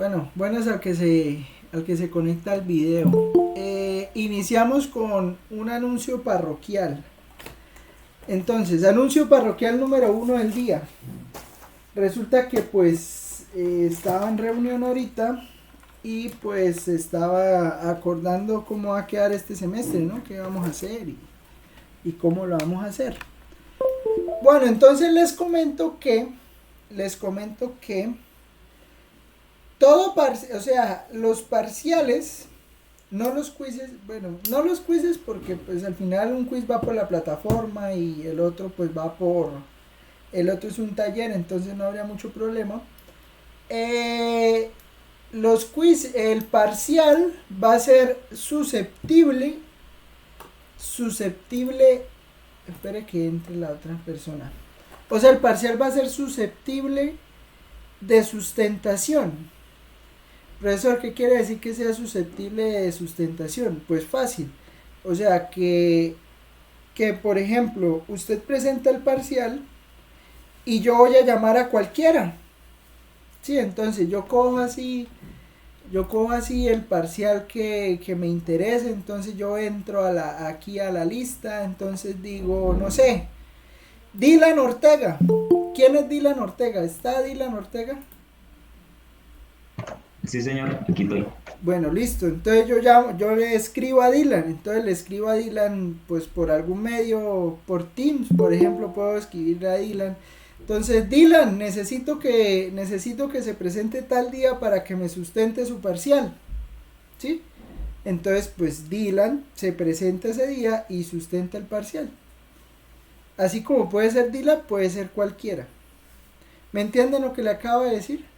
Bueno, buenas al que se conecta al video. Iniciamos con un anuncio parroquial. Entonces, anuncio parroquial número uno del día. Resulta que pues estaba en reunión ahorita y pues estaba acordando cómo va a quedar este semestre, ¿no? ¿Qué vamos a hacer y cómo lo vamos a hacer? Bueno, entonces les comento que o sea, los parciales, no los quizzes, bueno, no los quizzes porque pues al final un quiz va por la plataforma y el otro pues el otro es un taller, entonces no habría mucho problema. Eh, los quiz, el parcial va a ser susceptible, espere que entre la otra persona. O sea, el parcial va a ser susceptible de sustentación. Profesor, ¿qué quiere decir que sea susceptible de sustentación? Pues fácil. O sea, que por ejemplo, usted presenta el parcial y yo voy a llamar a cualquiera. Sí, entonces yo cojo así el parcial que me interese, entonces yo entro aquí a la lista, entonces digo, no sé, Dylan Ortega. ¿Quién es Dylan Ortega? ¿Está Dylan Ortega? Sí, señor, aquí estoy. Bueno, listo. Entonces yo le escribo a Dylan. Entonces le escribo a Dylan, pues por algún medio, por Teams, por ejemplo, puedo escribirle a Dylan. Entonces, Dylan, necesito que se presente tal día para que me sustente su parcial. ¿Sí? Entonces, pues Dylan se presenta ese día y sustenta el parcial. Así como puede ser Dylan, puede ser cualquiera. ¿Me entienden lo que le acabo de decir?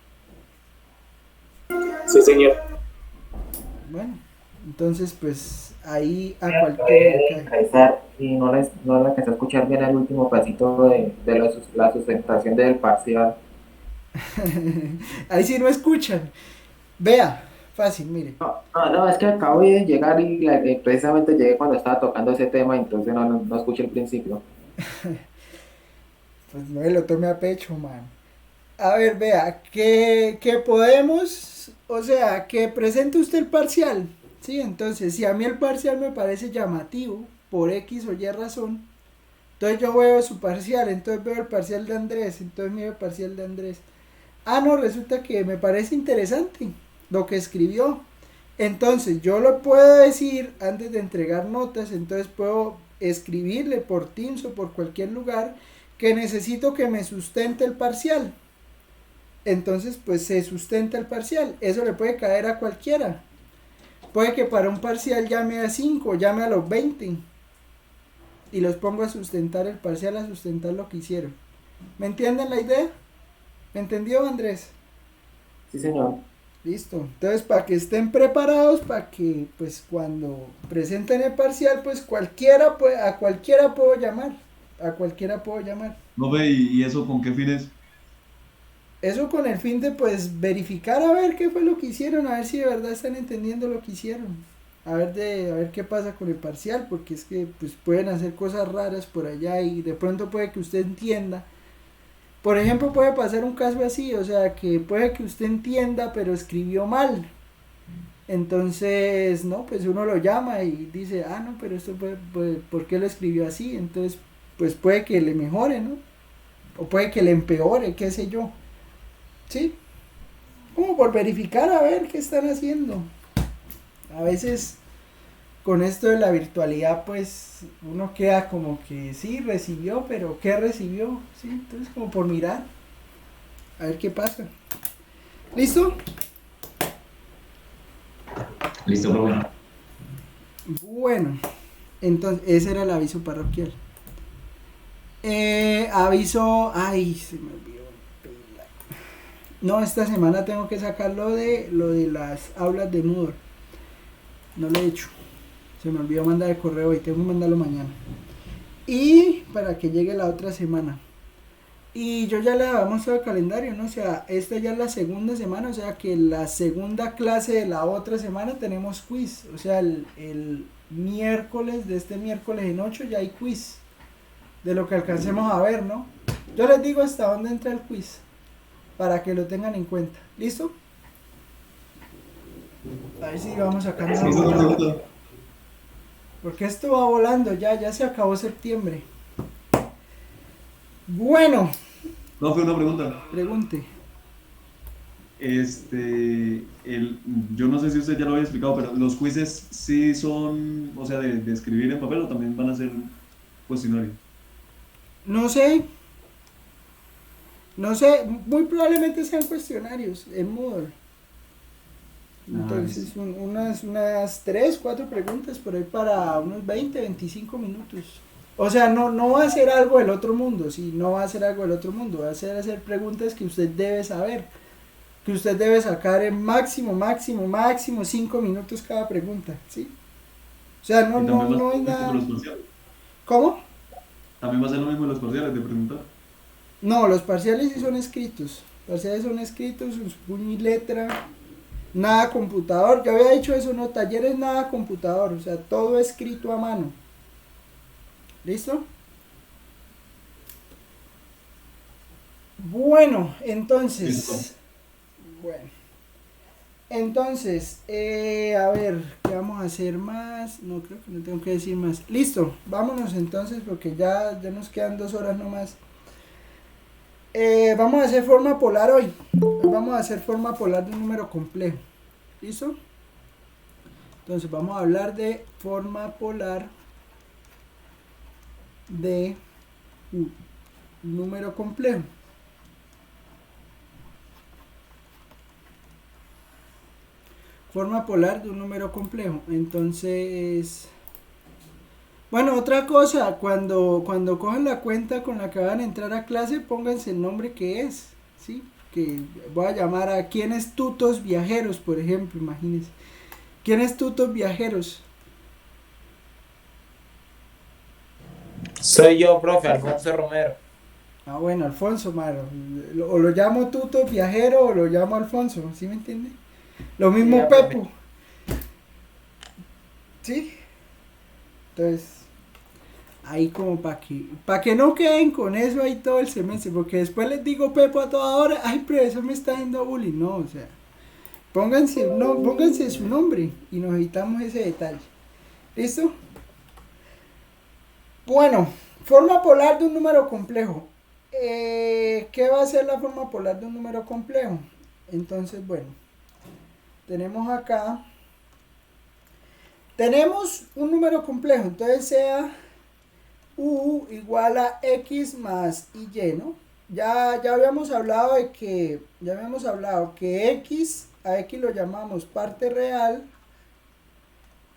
Sí, señor. Bueno, entonces pues ahí a Creo que cualquiera le debe cae. ingresar y no le alcancé a escuchar bien el último pedacito de la sustentación del parcial. Ahí sí no escuchan. Vea, fácil, mire. No, es que acabo de llegar y precisamente llegué cuando estaba tocando ese tema, entonces no escuché el principio. Pues no me lo tome a pecho, man. A ver, vea, que podemos, o sea, que presente usted el parcial. Sí, entonces, si a mí el parcial me parece llamativo, por X o Y razón, entonces yo veo su parcial, entonces veo el parcial de Andrés, entonces miro el parcial de Andrés. Ah, no, resulta que me parece interesante lo que escribió. Entonces, yo lo puedo decir antes de entregar notas, entonces puedo escribirle por Teams o por cualquier lugar que necesito que me sustente el parcial. Entonces, pues se sustenta el parcial. Eso le puede caer a cualquiera. Puede que para un parcial llame a 5, llame a los 20 y los pongo a sustentar el parcial, a sustentar lo que hicieron. ¿Me entienden la idea? ¿Me entendió, Andrés? Sí, señor. Listo. Entonces, para que estén preparados, para que, pues, cuando presenten el parcial, pues a cualquiera puedo llamar. A cualquiera puedo llamar. No ve, y eso con qué fines? Eso con el fin de, pues, verificar a ver qué fue lo que hicieron, a ver si de verdad están entendiendo lo que hicieron. A ver qué pasa con el parcial, porque es que, pues, pueden hacer cosas raras por allá y de pronto puede que usted entienda. Por ejemplo, puede pasar un caso así, o sea, que puede que usted entienda, pero escribió mal. Entonces, no, pues uno lo llama y dice, ah, no, pero esto ¿por qué lo escribió así? Entonces, pues puede que le mejore, ¿no? O puede que le empeore, qué sé yo. ¿Sí? Como por verificar a ver qué están haciendo. A veces con esto de la virtualidad, pues uno queda como que sí, recibió, pero ¿qué recibió? Sí, entonces como por mirar, a ver qué pasa. ¿Listo? Listo, profe. Bueno, entonces ese era el aviso parroquial. Ay, se me olvidó. No, esta semana tengo que sacar lo de las aulas de Moodle. No lo he hecho. Se me olvidó mandar el correo y tengo que mandarlo mañana. Y para que llegue la otra semana. Y yo ya le había mostrado el calendario, ¿no? O sea, esta ya es la segunda semana, o sea que la segunda clase de la otra semana tenemos quiz. O sea, el miércoles, de este miércoles en 8 ya hay quiz. De lo que alcancemos a ver, ¿no? Yo les digo hasta dónde entra el quiz, para que lo tengan en cuenta. ¿Listo? ver si vamos sacando ¿Qué es una algo. pregunta? Porque esto va volando, ya se acabó septiembre. Bueno, No, fue una pregunta. pregunte. Yo no sé si usted ya lo había explicado, pero los quizzes sí son, o sea, de escribir en papel o también van a ser cuestionarios. No sé, no sé, muy probablemente sean cuestionarios en Moodle. Entonces, Listo. unas 3, 4 preguntas por ahí para unos 20, 25 minutos. O sea, no va a ser algo del otro mundo, sí, no va a ser algo del otro mundo, va a ser hacer preguntas que usted debe saber, que usted debe sacar en máximo 5 minutos cada pregunta, ¿sí? O sea, Y también va a ser no es lo mismo de nada. los parciales. ¿Cómo? También va a ser lo mismo de los parciales, de preguntar. No, los parciales sí son escritos. Parciales son escritos, sus puño y letra, nada computador. Yo había dicho eso, no, talleres nada computador, o sea, todo escrito a mano. ¿Listo? Bueno, Listo. entonces, bueno, entonces, a ver, ¿qué vamos a hacer más? No, creo que no tengo que decir más. Listo, vámonos entonces porque ya nos quedan 2 horas nomás. Vamos a hacer forma polar hoy. Hoy vamos a hacer forma polar de un número complejo. ¿Listo? Entonces vamos a hablar de forma polar de un número complejo. Forma polar de un número complejo. Entonces, bueno, otra cosa, cuando cojan la cuenta con la que van a entrar a clase, pónganse el nombre que es, ¿sí? Que voy a llamar a quiénes tutos viajeros, por ejemplo, imagínense. ¿Quiénes tutos viajeros? Soy yo, profe, Alfonso Romero. Ah, bueno, Alfonso, mano. O lo llamo tuto viajero o lo llamo Alfonso, ¿sí me entiende? Lo Sí, mismo ya, profe. Pepo, ¿sí? Entonces, ahí como para que no queden con eso ahí todo el semestre, porque después les digo Pepo a toda hora, ay, profesor me está haciendo bullying, no, o sea, pónganse su nombre y nos evitamos ese detalle. ¿Listo? Bueno, forma polar de un número complejo. ¿Qué va a ser la forma polar de un número complejo? Entonces, bueno, tenemos acá, tenemos un número complejo, entonces sea u igual a x más y, ¿no? Ya habíamos hablado que x, a x lo llamamos parte real,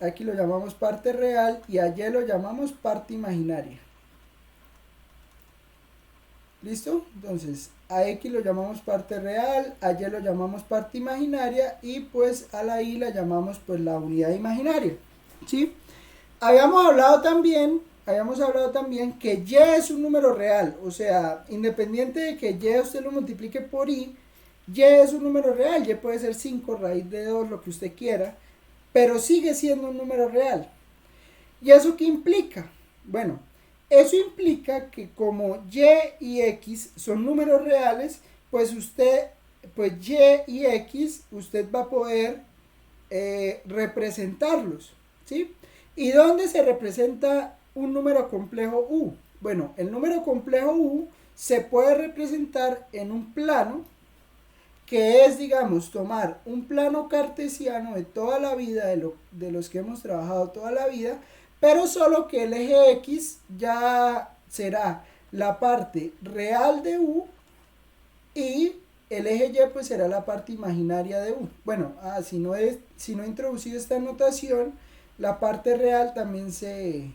aquí lo llamamos parte real y a y lo llamamos parte imaginaria. ¿Listo? Entonces, a x lo llamamos parte real, a y lo llamamos parte imaginaria y pues a la y la llamamos pues la unidad imaginaria. ¿Sí? Habíamos hablado también que y es un número real, o sea, independiente de que y usted lo multiplique por y es un número real, y puede ser 5 raíz de 2, lo que usted quiera, pero sigue siendo un número real. ¿Y eso qué implica? Bueno, eso implica que como y x son números reales, pues y x, usted va a poder representarlos, ¿sí? ¿Y dónde se representa un número complejo u? Bueno, el número complejo u se puede representar en un plano, que es, digamos, tomar un plano cartesiano de toda la vida, de los que hemos trabajado toda la vida, pero solo que el eje X ya será la parte real de U y el eje Y pues será la parte imaginaria de U. Bueno, si no he introducido esta notación, la parte real también se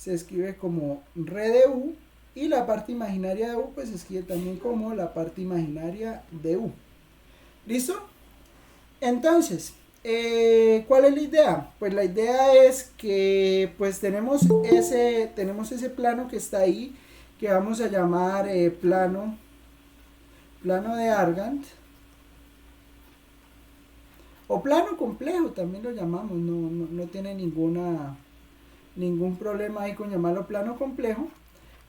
escribe como re de U y la parte imaginaria de U pues se escribe también como la parte imaginaria de U. ¿Listo? Entonces, ¿cuál es la idea? Pues la idea es que pues tenemos ese plano que está ahí, que vamos a llamar plano de Argand, o plano complejo también lo llamamos, no tiene ningún problema ahí con llamarlo plano complejo.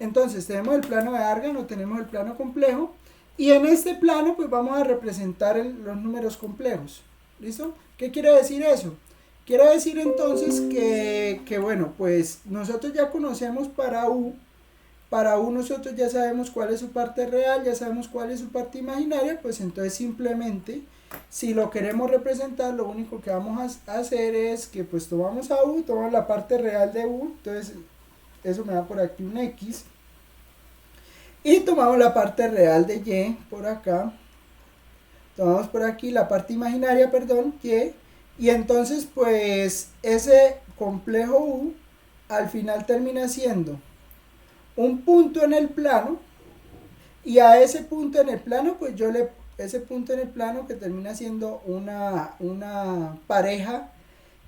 Entonces tenemos el plano de Argand o tenemos el plano complejo, y en este plano pues vamos a representar los números complejos. ¿Listo? ¿Qué quiere decir eso? Quiere decir entonces que bueno, pues nosotros ya conocemos para U nosotros ya sabemos cuál es su parte real, ya sabemos cuál es su parte imaginaria, pues entonces simplemente si lo queremos representar, lo único que vamos a hacer es que pues tomamos a U, tomamos la parte real de U, entonces eso me da por aquí un X, y tomamos la parte real de Y por acá, tomamos por aquí la parte imaginaria, perdón, y entonces pues ese complejo U al final termina siendo un punto en el plano, y a ese punto en el plano pues ese punto en el plano que termina siendo una pareja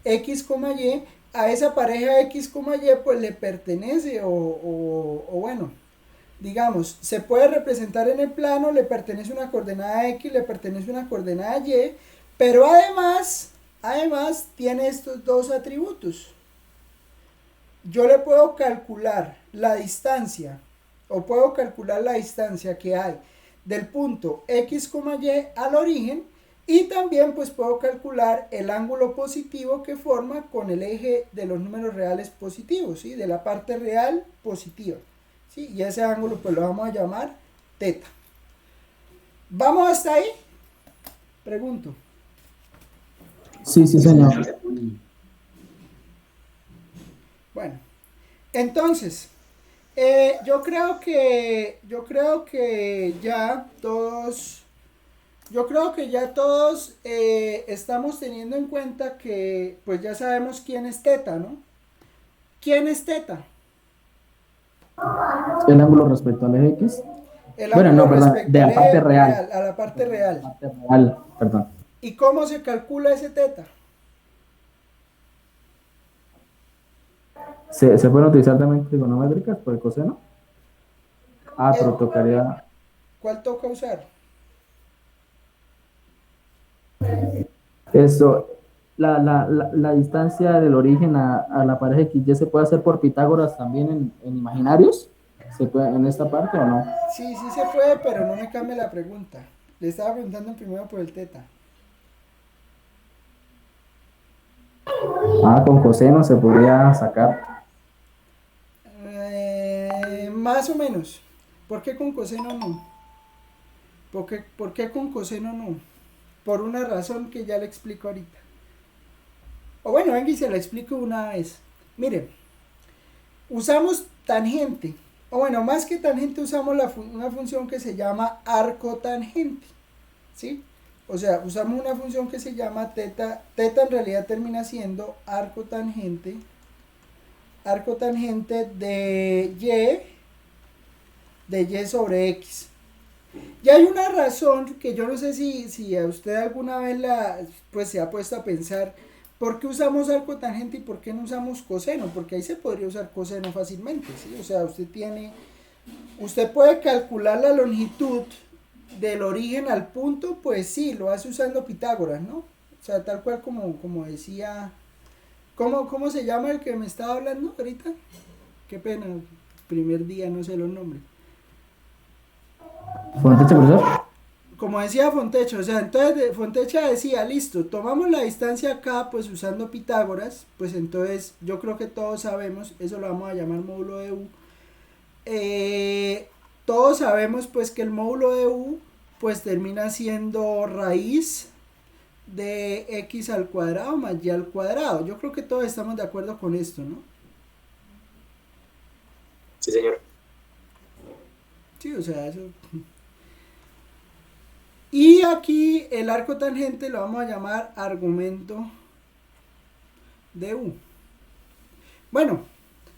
X, Y, a esa pareja X, Y pues le pertenece o bueno, digamos, se puede representar en el plano, le pertenece una coordenada X, le pertenece una coordenada Y, pero además tiene estos dos atributos. Yo le puedo calcular la distancia, o puedo calcular la distancia que hay del punto X, Y al origen, y también pues puedo calcular el ángulo positivo que forma con el eje de los números reales positivos, ¿sí? De la parte real positiva. ¿Sí? Y ese ángulo pues lo vamos a llamar teta. ¿Vamos hasta ahí? Pregunto. Sí, señor. Bueno, entonces, yo creo que ya todos, estamos teniendo en cuenta que pues ya sabemos quién es teta, ¿no? ¿Quién es teta? El ángulo respecto al eje X. El Bueno, ángulo no, perdón, respecto de la al parte eje real. a la parte real. La parte real, perdón. ¿Y cómo se calcula ese teta? ¿Se pueden utilizar también trigonométricas por el coseno? Ah, pero tocaría... ¿Cuál toca usar? Eso, la distancia del origen a la pareja XY se puede hacer por Pitágoras también en imaginarios. ¿Se puede en esta parte o no? Sí, sí se puede, pero no me cambie la pregunta. Le estaba preguntando primero por el teta. Ah, con coseno se podría sacar. Más o menos. ¿Por qué con coseno no? ¿Por qué con coseno no? Por una razón que ya le explico ahorita. O bueno, venga y se la explico una vez. Miren, usamos tangente. O bueno, más que tangente usamos una función que se llama arco tangente. ¿Sí? O sea, usamos una función que se llama teta. Teta en realidad termina siendo arco tangente de Y sobre X. Y hay una razón que yo no sé si a usted alguna vez pues se ha puesto a pensar por qué usamos arco tangente y por qué no usamos coseno, porque ahí se podría usar coseno fácilmente, ¿sí? O sea, usted puede calcular la longitud del origen al punto, pues sí, lo hace usando Pitágoras, ¿no? O sea, tal cual como decía, ¿cómo se llama el que me estaba hablando ahorita? Qué pena, primer día no sé los nombres. ¿Fontecha, profesor? Como decía Fontecha, o sea, entonces Fontecha decía, listo, tomamos la distancia acá, pues usando Pitágoras, pues entonces yo creo que todos sabemos, eso lo vamos a llamar módulo de U, todos sabemos pues que el módulo de U pues termina siendo raíz de X al cuadrado más Y al cuadrado, yo creo que todos estamos de acuerdo con esto, ¿no? Sí, señor. Sí, o sea, eso... Y aquí el arco tangente lo vamos a llamar argumento de U. Bueno,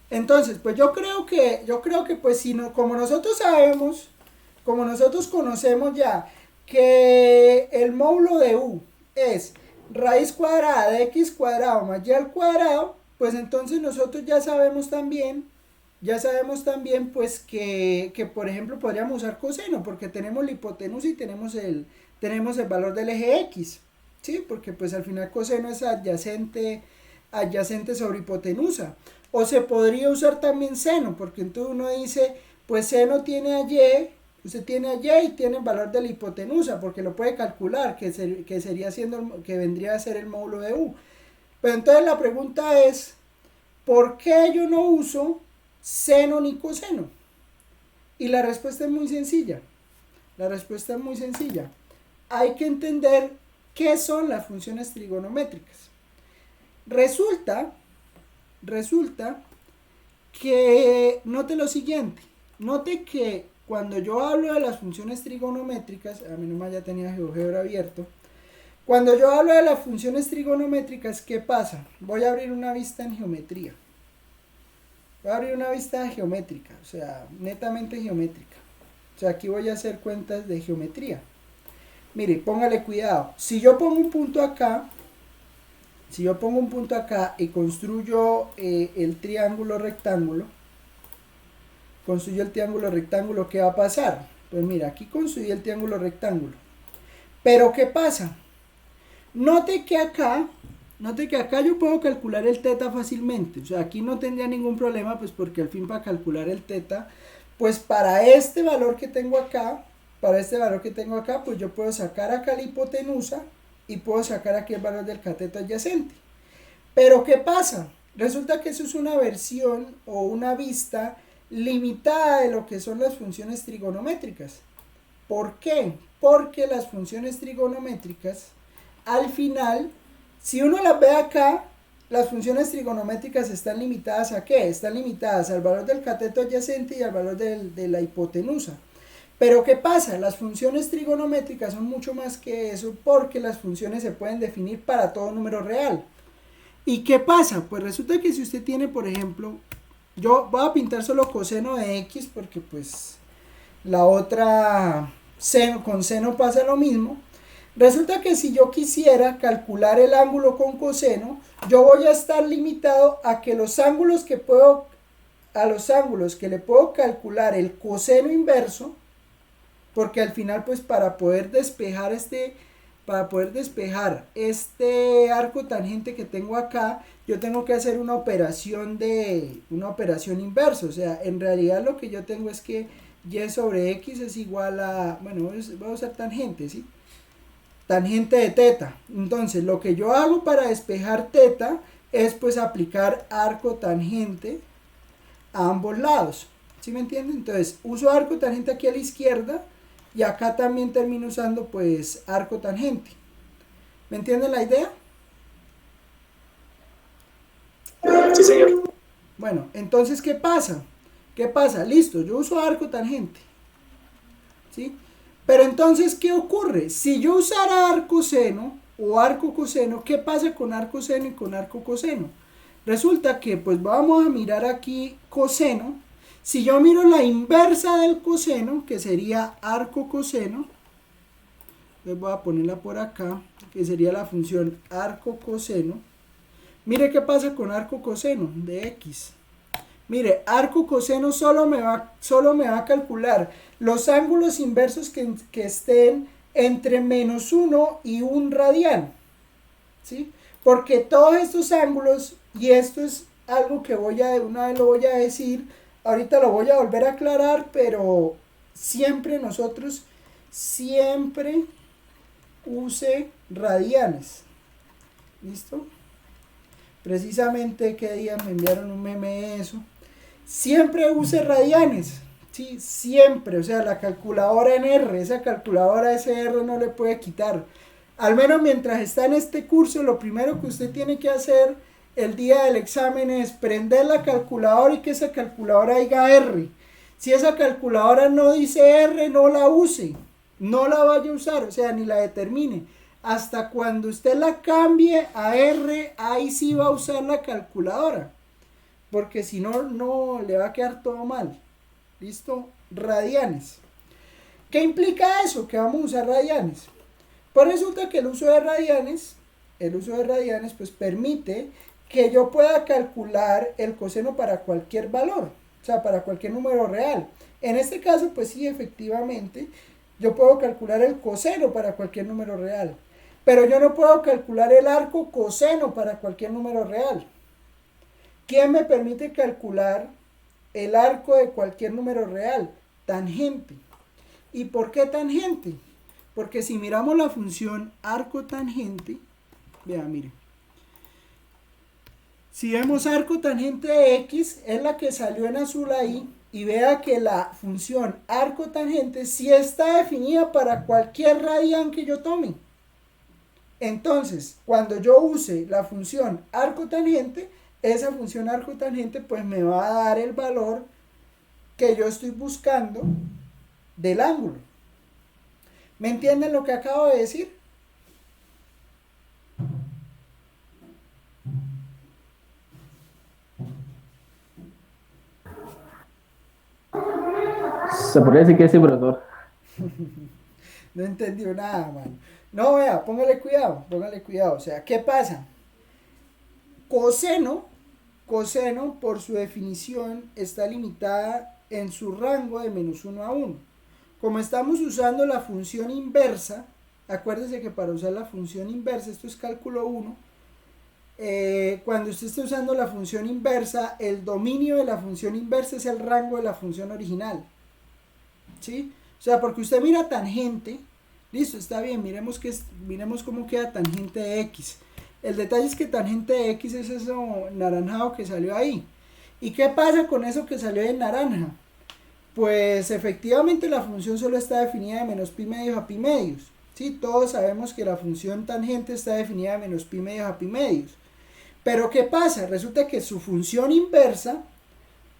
entonces, pues yo creo que pues si no, como nosotros sabemos, como nosotros conocemos ya que el módulo de U es raíz cuadrada de X cuadrado más Y al cuadrado, pues entonces nosotros ya sabemos también pues que por ejemplo podríamos usar coseno porque tenemos la hipotenusa y tenemos el valor del eje X, ¿sí? Porque pues al final coseno es adyacente sobre hipotenusa. O se podría usar también seno, porque entonces uno dice, pues seno tiene a Y Usted tiene a Y y tiene el valor de la hipotenusa, porque lo puede calcular, que vendría a ser el módulo de U. Pero entonces la pregunta es, ¿por qué yo no uso seno ni coseno? Y la respuesta es muy sencilla. La respuesta es muy sencilla. Hay que entender qué son las funciones trigonométricas. Resulta que note lo siguiente. Note que cuando yo hablo de las funciones trigonométricas, a mí nomás ya tenía GeoGebra abierto. Cuando yo hablo de las funciones trigonométricas, ¿qué pasa? Voy a abrir una vista en geometría. Voy a abrir una vista geométrica, o sea, netamente geométrica. O sea, aquí voy a hacer cuentas de geometría. Mire, póngale cuidado. Si yo pongo un punto acá y construyo el triángulo rectángulo, ¿qué va a pasar? Pues mira, aquí construí el triángulo rectángulo. Pero ¿qué pasa? Note que acá yo puedo calcular el teta fácilmente. O sea, aquí no tendría ningún problema, pues porque al fin para calcular el teta, pues para este valor que tengo acá, pues yo puedo sacar acá la hipotenusa y puedo sacar aquí el valor del cateto adyacente. Pero ¿qué pasa? Resulta que eso es una versión o una vista limitada de lo que son las funciones trigonométricas. ¿Por qué? Porque las funciones trigonométricas, al final, si uno las ve acá, las funciones trigonométricas están limitadas ¿a qué? Están limitadas al valor del cateto adyacente y al valor de la hipotenusa. Pero ¿qué pasa? Las funciones trigonométricas son mucho más que eso, porque las funciones se pueden definir para todo número real. ¿Y qué pasa? Pues resulta que si usted tiene, por ejemplo, yo voy a pintar solo coseno de X, porque pues la otra con seno pasa lo mismo. Resulta que si yo quisiera calcular el ángulo con coseno, yo voy a estar limitado a que los ángulos que le puedo calcular el coseno inverso, porque al final pues para poder despejar este arco tangente que tengo acá, yo tengo que hacer una operación inversa. O sea, en realidad lo que yo tengo es que y sobre x es igual a, bueno, voy a usar tangente, ¿sí? Tangente de teta. Entonces, lo que yo hago para despejar teta es pues aplicar arco tangente a ambos lados. ¿Sí me entienden? Entonces, uso arco tangente aquí a la izquierda y acá también termino usando pues arco tangente. ¿Me entienden la idea? Sí, señor. Bueno, entonces, ¿qué pasa? ¿Qué pasa? Listo, yo uso arco tangente, ¿sí? Pero entonces, ¿qué ocurre? Si yo usara arco seno o arco coseno, ¿qué pasa con arco seno y con arco coseno? Resulta que, pues vamos a mirar aquí coseno. Si yo miro la inversa del coseno, que sería arco coseno, les voy a ponerla por acá, que sería la función arco coseno. Mire qué pasa con arco coseno de X. Mire, arco coseno solo me va a calcular los ángulos inversos que estén entre -1 y 1 radian, ¿sí? Porque todos estos ángulos, y esto es algo que una vez lo voy a decir, ahorita lo voy a volver a aclarar, pero siempre use radianes. ¿Listo? Precisamente qué día me enviaron un meme de eso. Siempre use radianes, ¿sí? Siempre, o sea, la calculadora en R, esa calculadora SR no le puede quitar. Al menos mientras está en este curso, lo primero que usted tiene que hacer el día del examen es prender la calculadora y que esa calculadora diga R. Si esa calculadora no dice R, no la use, no la vaya a usar, o sea, ni la determine. Hasta cuando usted la cambie a R, ahí sí va a usar la calculadora. Porque si no, no le va a quedar todo mal. ¿Listo? Radianes. ¿Qué implica eso? Que vamos a usar radianes. Pues resulta que el uso de radianes pues permite que yo pueda calcular el coseno para cualquier valor. O sea, para cualquier número real. En este caso, pues sí, efectivamente, yo puedo calcular el coseno para cualquier número real. Pero yo no puedo calcular el arco coseno para cualquier número real. ¿Quién me permite calcular el arco de cualquier número real? Tangente. ¿Y por qué tangente? Porque si miramos la función arco tangente, vean, miren. Si vemos arco tangente de x, es la que salió en azul ahí, y vea que la función arco tangente sí está definida para cualquier radian que yo tome. Entonces, cuando yo use la función arco tangente, esa función arco tangente pues me va a dar el valor que yo estoy buscando del ángulo. ¿Me entienden lo que acabo de decir? Se podría decir que sí, profesor. No entendió nada, man. No, vea, póngale cuidado, póngale cuidado. O sea, ¿qué pasa? Coseno, coseno por su definición está limitada en su rango de menos 1 a 1. Como estamos usando la función inversa, acuérdese que para usar la función inversa, esto es cálculo 1, cuando usted esté usando la función inversa, el dominio de la función inversa es el rango de la función original. ¿Sí? O sea, porque usted mira tangente, listo, está bien, miremos cómo queda tangente de x. El detalle es que tangente de x es eso naranjado que salió ahí. ¿Y qué pasa con eso que salió de naranja? Pues efectivamente la función solo está definida de menos pi medios a pi medios. ¿Sí? Todos sabemos que la función tangente está definida de menos pi medios a pi medios. Pero ¿qué pasa? Resulta que su función inversa,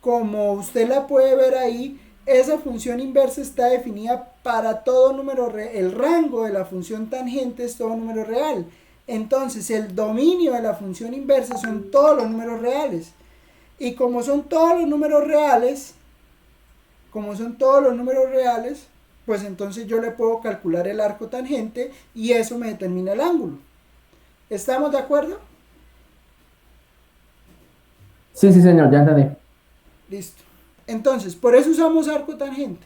como usted la puede ver ahí, esa función inversa está definida para todo número real. El rango de la función tangente es todo número real. Entonces el dominio de la función inversa son todos los números reales. Y como son todos los números reales, pues entonces yo le puedo calcular el arco tangente y eso me determina el ángulo. ¿Estamos de acuerdo? Sí, señor, ya entendí. Listo. Entonces, por eso usamos arco tangente.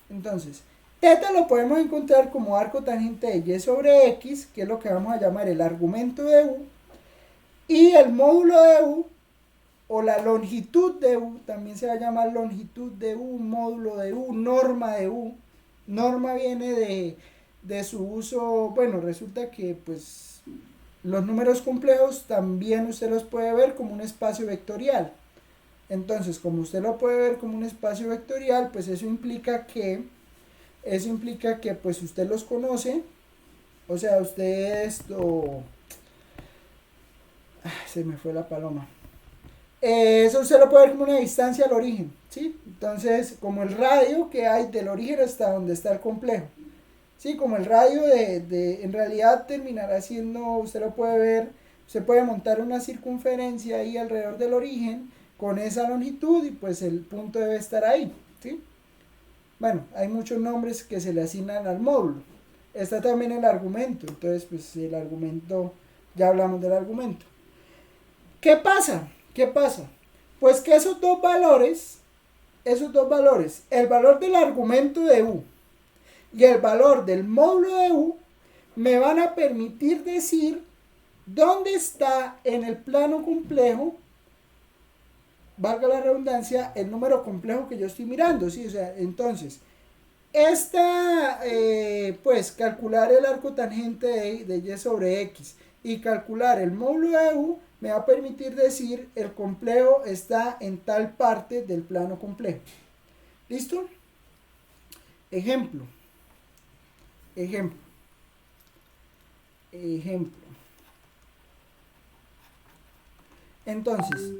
Entonces, θ lo podemos encontrar como arco tangente de y sobre x, que es lo que vamos a llamar el argumento de u, y el módulo de u, o la longitud de u, también se va a llamar longitud de u, módulo de u, norma de u. Norma viene de su uso, bueno, resulta que pues los números complejos también usted los puede ver como un espacio vectorial. Entonces, como usted lo puede ver como un espacio vectorial, pues eso implica que pues usted los conoce, o sea, usted esto, se me fue la paloma, eso usted lo puede ver como una distancia al origen, ¿sí? Entonces, como el radio que hay del origen hasta donde está el complejo, ¿sí? Como el radio en realidad terminará siendo, usted lo puede ver, usted puede montar una circunferencia ahí alrededor del origen, con esa longitud y pues el punto debe estar ahí, ¿sí? Bueno, hay muchos nombres que se le asignan al módulo. Está también el argumento, entonces pues el argumento, ya hablamos del argumento. ¿Qué pasa? Pues que esos dos valores, el valor del argumento de u y el valor del módulo de u, me van a permitir decir dónde está en el plano complejo, valga la redundancia, el número complejo que yo estoy mirando, ¿sí? O sea, entonces, pues calcular el arco tangente de y sobre x y calcular el módulo de u me va a permitir decir el complejo está en tal parte del plano complejo. ¿Listo? Ejemplo. Entonces,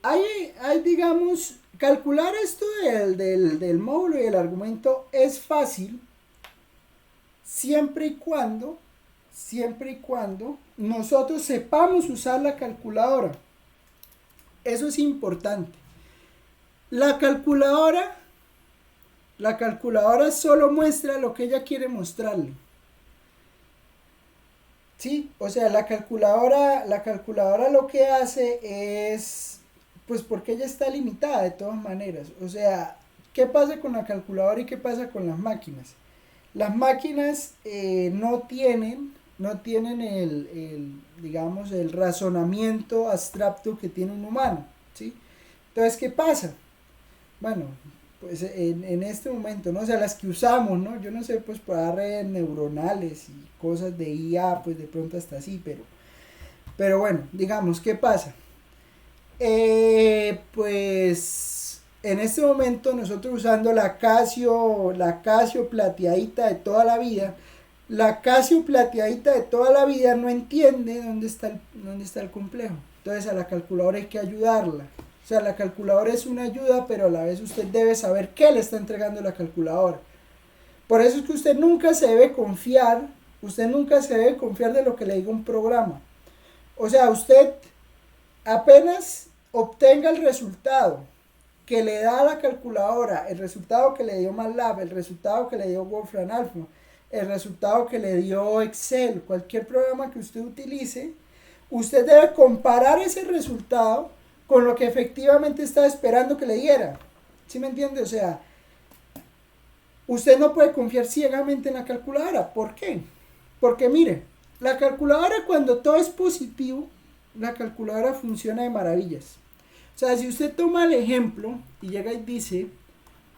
hay digamos, calcular esto del módulo y el argumento es fácil siempre y cuando nosotros sepamos usar la calculadora. Eso es importante. La calculadora solo muestra lo que ella quiere mostrarle. ¿Sí? O sea, la calculadora lo que hace es, pues porque ella está limitada de todas maneras. O sea, ¿qué pasa con la calculadora y qué pasa con las máquinas? Las máquinas no tienen digamos, el razonamiento abstracto que tiene un humano, ¿sí? Entonces, ¿qué pasa? Bueno, pues en este momento, ¿no? O sea, las que usamos, ¿no? Yo no sé, pues para redes neuronales y cosas de IA, pues de pronto hasta así, pero bueno, digamos, ¿qué pasa? Pues en este momento nosotros usando la Casio plateadita de toda la vida, la Casio plateadita de toda la vida no entiende dónde está el complejo. Entonces a la calculadora hay que ayudarla. O sea, la calculadora es una ayuda, pero a la vez usted debe saber qué le está entregando la calculadora. Por eso es que usted nunca se debe confiar de lo que le diga un programa. O sea, usted apenas obtenga el resultado que le da la calculadora, el resultado que le dio MATLAB, el resultado que le dio Wolfram Alpha, el resultado que le dio Excel, cualquier programa que usted utilice, usted debe comparar ese resultado con lo que efectivamente está esperando que le diera. ¿Sí me entiende? O sea, usted no puede confiar ciegamente en la calculadora. ¿Por qué? Porque mire, la calculadora cuando todo es positivo, la calculadora funciona de maravillas. O sea, si usted toma el ejemplo y llega y dice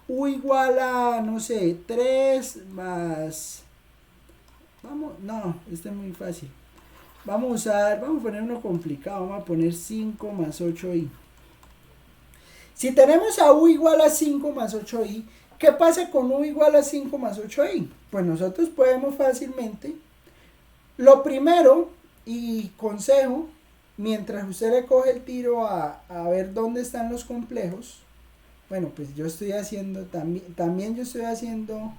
U igual a, no sé, 3 más... este es muy fácil. Vamos a poner uno complicado, vamos a poner 5 más 8i. Si tenemos a U igual a 5 más 8i, ¿qué pasa con U igual a 5 más 8i? Pues nosotros podemos fácilmente, lo primero, y consejo, mientras usted le coge el tiro a ver dónde están los complejos, bueno, pues yo estoy haciendo, también yo estoy haciendo...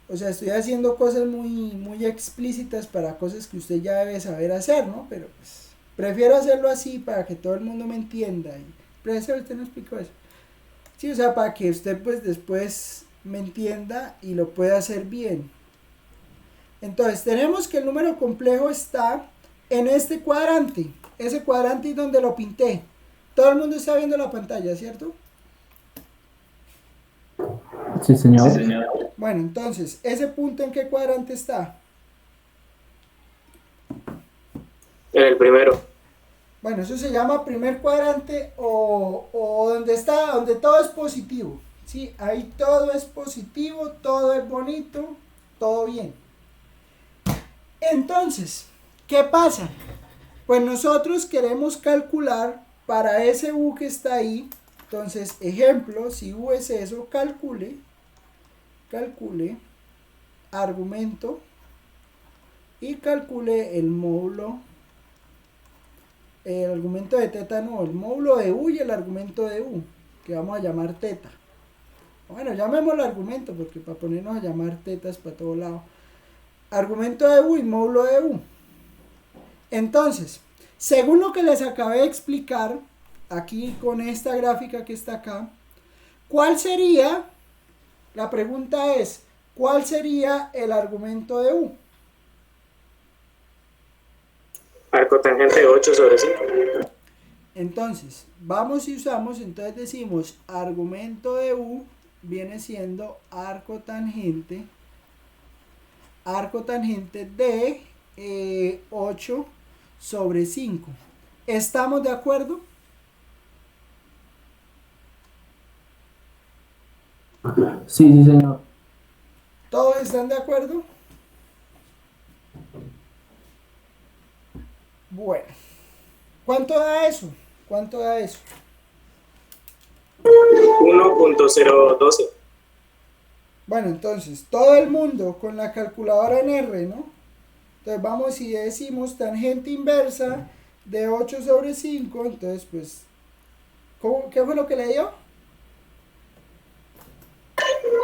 O sea, estoy haciendo cosas muy explícitas para cosas que usted ya debe saber hacer, ¿no? Pero pues prefiero hacerlo así para que todo el mundo me entienda. Pero eso usted no explicó eso. Sí, o sea, para que usted pues después me entienda y lo pueda hacer bien. Entonces, tenemos que el número complejo está en este cuadrante. Ese cuadrante es donde lo pinté. Todo el mundo está viendo la pantalla, ¿cierto? Sí, señor. Sí, señor. Bueno, entonces, ¿ese punto en qué cuadrante está? En el primero. Bueno, eso se llama primer cuadrante o donde todo es positivo. ¿Sí? Ahí todo es positivo, todo es bonito, todo bien. Entonces, ¿qué pasa? Pues nosotros queremos calcular para ese U que está ahí. Entonces, ejemplo, si U es eso, calcule argumento y calcule el módulo, el argumento de teta no, el módulo de U y el argumento de U, que vamos a llamar teta. Bueno, llamémoslo argumento porque para ponernos a llamar tetas para todo lado. Argumento de U y módulo de U. Entonces, según lo que les acabé de explicar, aquí con esta gráfica que está acá, ¿cuál sería? La pregunta es, ¿cuál sería el argumento de U? Arco tangente 8 sobre 5. Entonces, vamos y usamos, entonces decimos, argumento de U viene siendo arco tangente de 8 sobre 5. ¿Estamos de acuerdo? Sí, sí, señor. ¿Todos están de acuerdo? Bueno, ¿cuánto da eso? ¿Cuánto da eso? 1.012. Bueno, entonces, todo el mundo con la calculadora en R, ¿no? Entonces vamos y decimos tangente inversa de 8 sobre 5, entonces pues, ¿qué fue lo que le dio?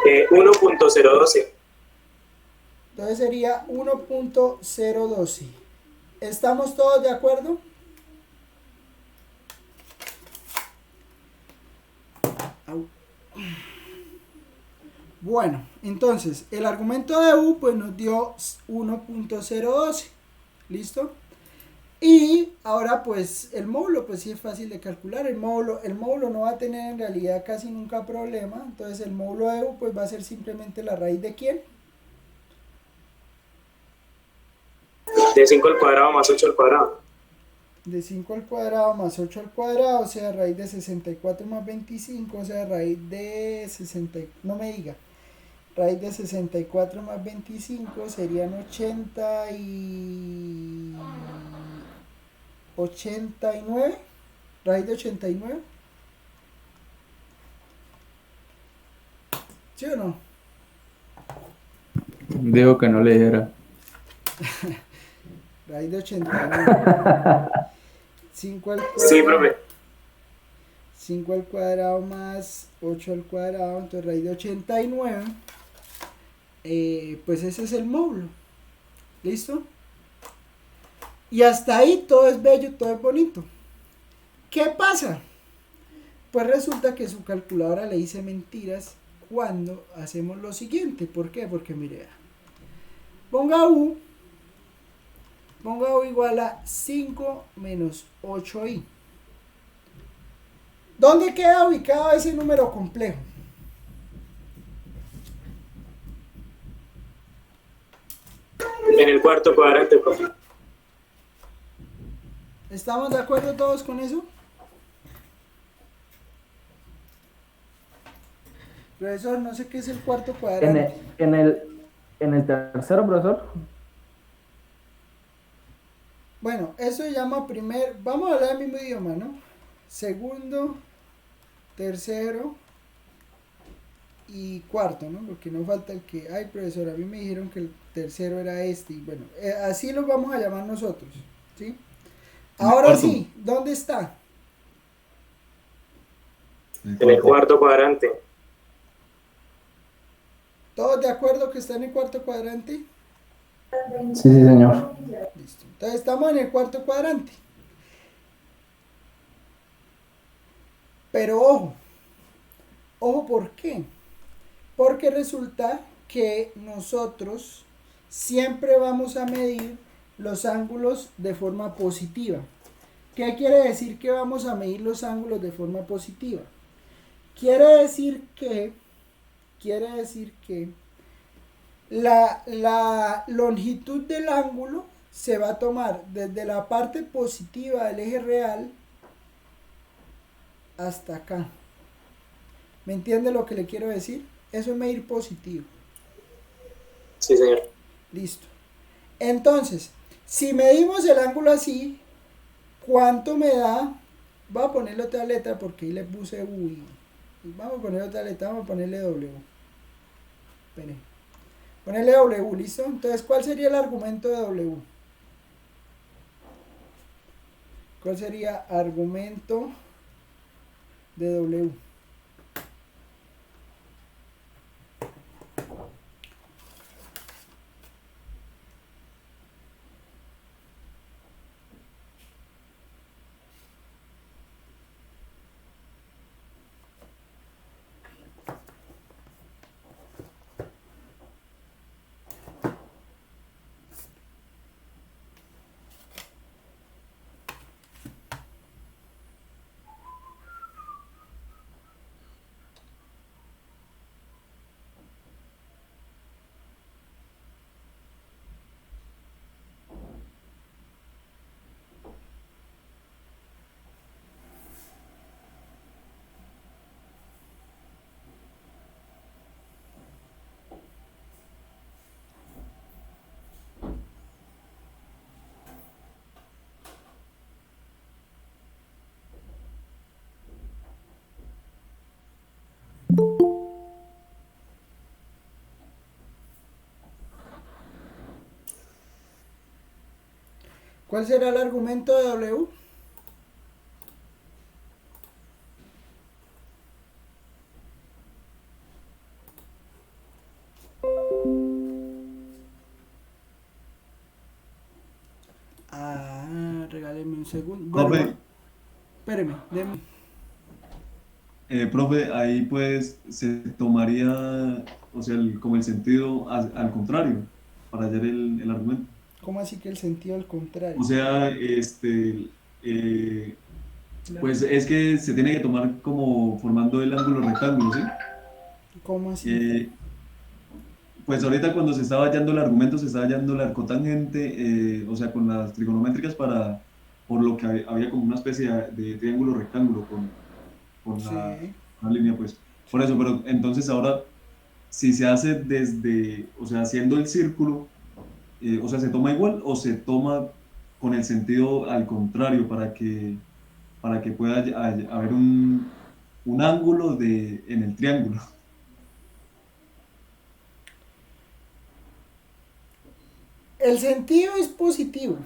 1.012. Entonces sería 1.012. ¿Estamos todos de acuerdo? Au. Bueno, entonces el argumento de U pues nos dio 1.012. ¿Listo? Y ahora pues el módulo pues sí es fácil de calcular. El módulo no va a tener en realidad casi nunca problema. Entonces el módulo de U pues va a ser simplemente la raíz de ¿quién? De 5 al cuadrado más 8 al cuadrado. de 5 al cuadrado más 8 al cuadrado, o sea, raíz de 64 más 25, o sea, raíz de 60, no me diga, raíz de 64 más 25 serían 89, raíz de 89, ¿sí o no? Digo que no le dijera. Raíz de 89, 5 al Sí, cuadrado. profe. 5 al cuadrado más 8 al cuadrado, entonces raíz de 89, pues ese es el módulo. ¿Listo? Y hasta ahí todo es bello, todo es bonito. ¿Qué pasa? Pues resulta que su calculadora le dice mentiras cuando hacemos lo siguiente. ¿Por qué? Porque mire, ponga U igual a 5 menos 8i. ¿Dónde queda ubicado ese número complejo? En el cuarto cuadrante, profe. ¿Estamos de acuerdo todos con eso? Profesor, no sé qué es el cuarto En cuadrante. en el tercero, profesor. Bueno, eso se llama vamos a hablar el mismo idioma, ¿no? Segundo, tercero y cuarto, ¿no? Porque no falta el que, ay, profesor, a mí me dijeron que el tercero era este, y bueno, así lo vamos a llamar nosotros, ¿sí? Ahora cuarto. sí, ¿dónde está? En el cuarto cuadrante. ¿Todos de acuerdo que está en el cuarto cuadrante? Sí, sí, señor. Listo. Entonces estamos en el cuarto cuadrante. Pero ojo, ¿por qué? Porque resulta que nosotros siempre vamos a medir los ángulos de forma positiva. ¿Qué quiere decir que vamos a medir los ángulos de forma positiva? Quiere decir que la longitud del ángulo se va a tomar desde la parte positiva del eje real hasta acá. ¿Me entiende lo que le quiero decir? Eso es medir positivo. Sí, señor. Listo. Entonces, si medimos el ángulo así, ¿cuánto me da? Voy a ponerle otra letra porque ahí le puse U. Vamos a poner otra letra, vamos a ponerle W. Espere. Ponerle W, ¿listo? Entonces, ¿cuál sería el argumento de W? ¿Cuál sería argumento de W? ¿Cuál será el argumento de W? Regáleme un segundo. Bueno, Profe, espéreme, deme. profe, ahí pues se tomaría, o sea, como el sentido al contrario, para hallar el argumento. ¿Cómo así que el sentido al contrario? O sea, pues es que se tiene que tomar como formando el ángulo rectángulo, ¿sí? ¿Cómo así? Pues ahorita cuando se está hallando el arcotangente, o sea, con las trigonométricas para por lo que había como una especie de triángulo rectángulo con Sí. una línea, pues. Por eso, pero entonces ahora, si se hace desde, o sea, haciendo el círculo, o sea, ¿se toma igual o se toma con el sentido al contrario para que pueda haber un ángulo en el triángulo? El sentido es positivo.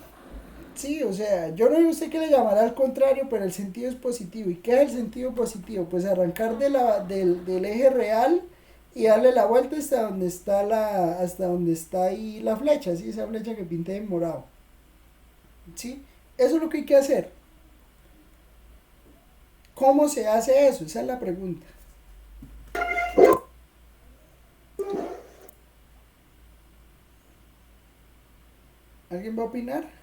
Sí, o sea, yo no sé qué le llamará al contrario, pero el sentido es positivo. ¿Y qué es el sentido positivo? Pues arrancar del eje real y darle la vuelta hasta donde está ahí la flecha, ¿sí? Esa flecha que pinté en morado. ¿Sí? Eso es lo que hay que hacer. ¿Cómo se hace eso? Esa es la pregunta. ¿Alguien va a opinar?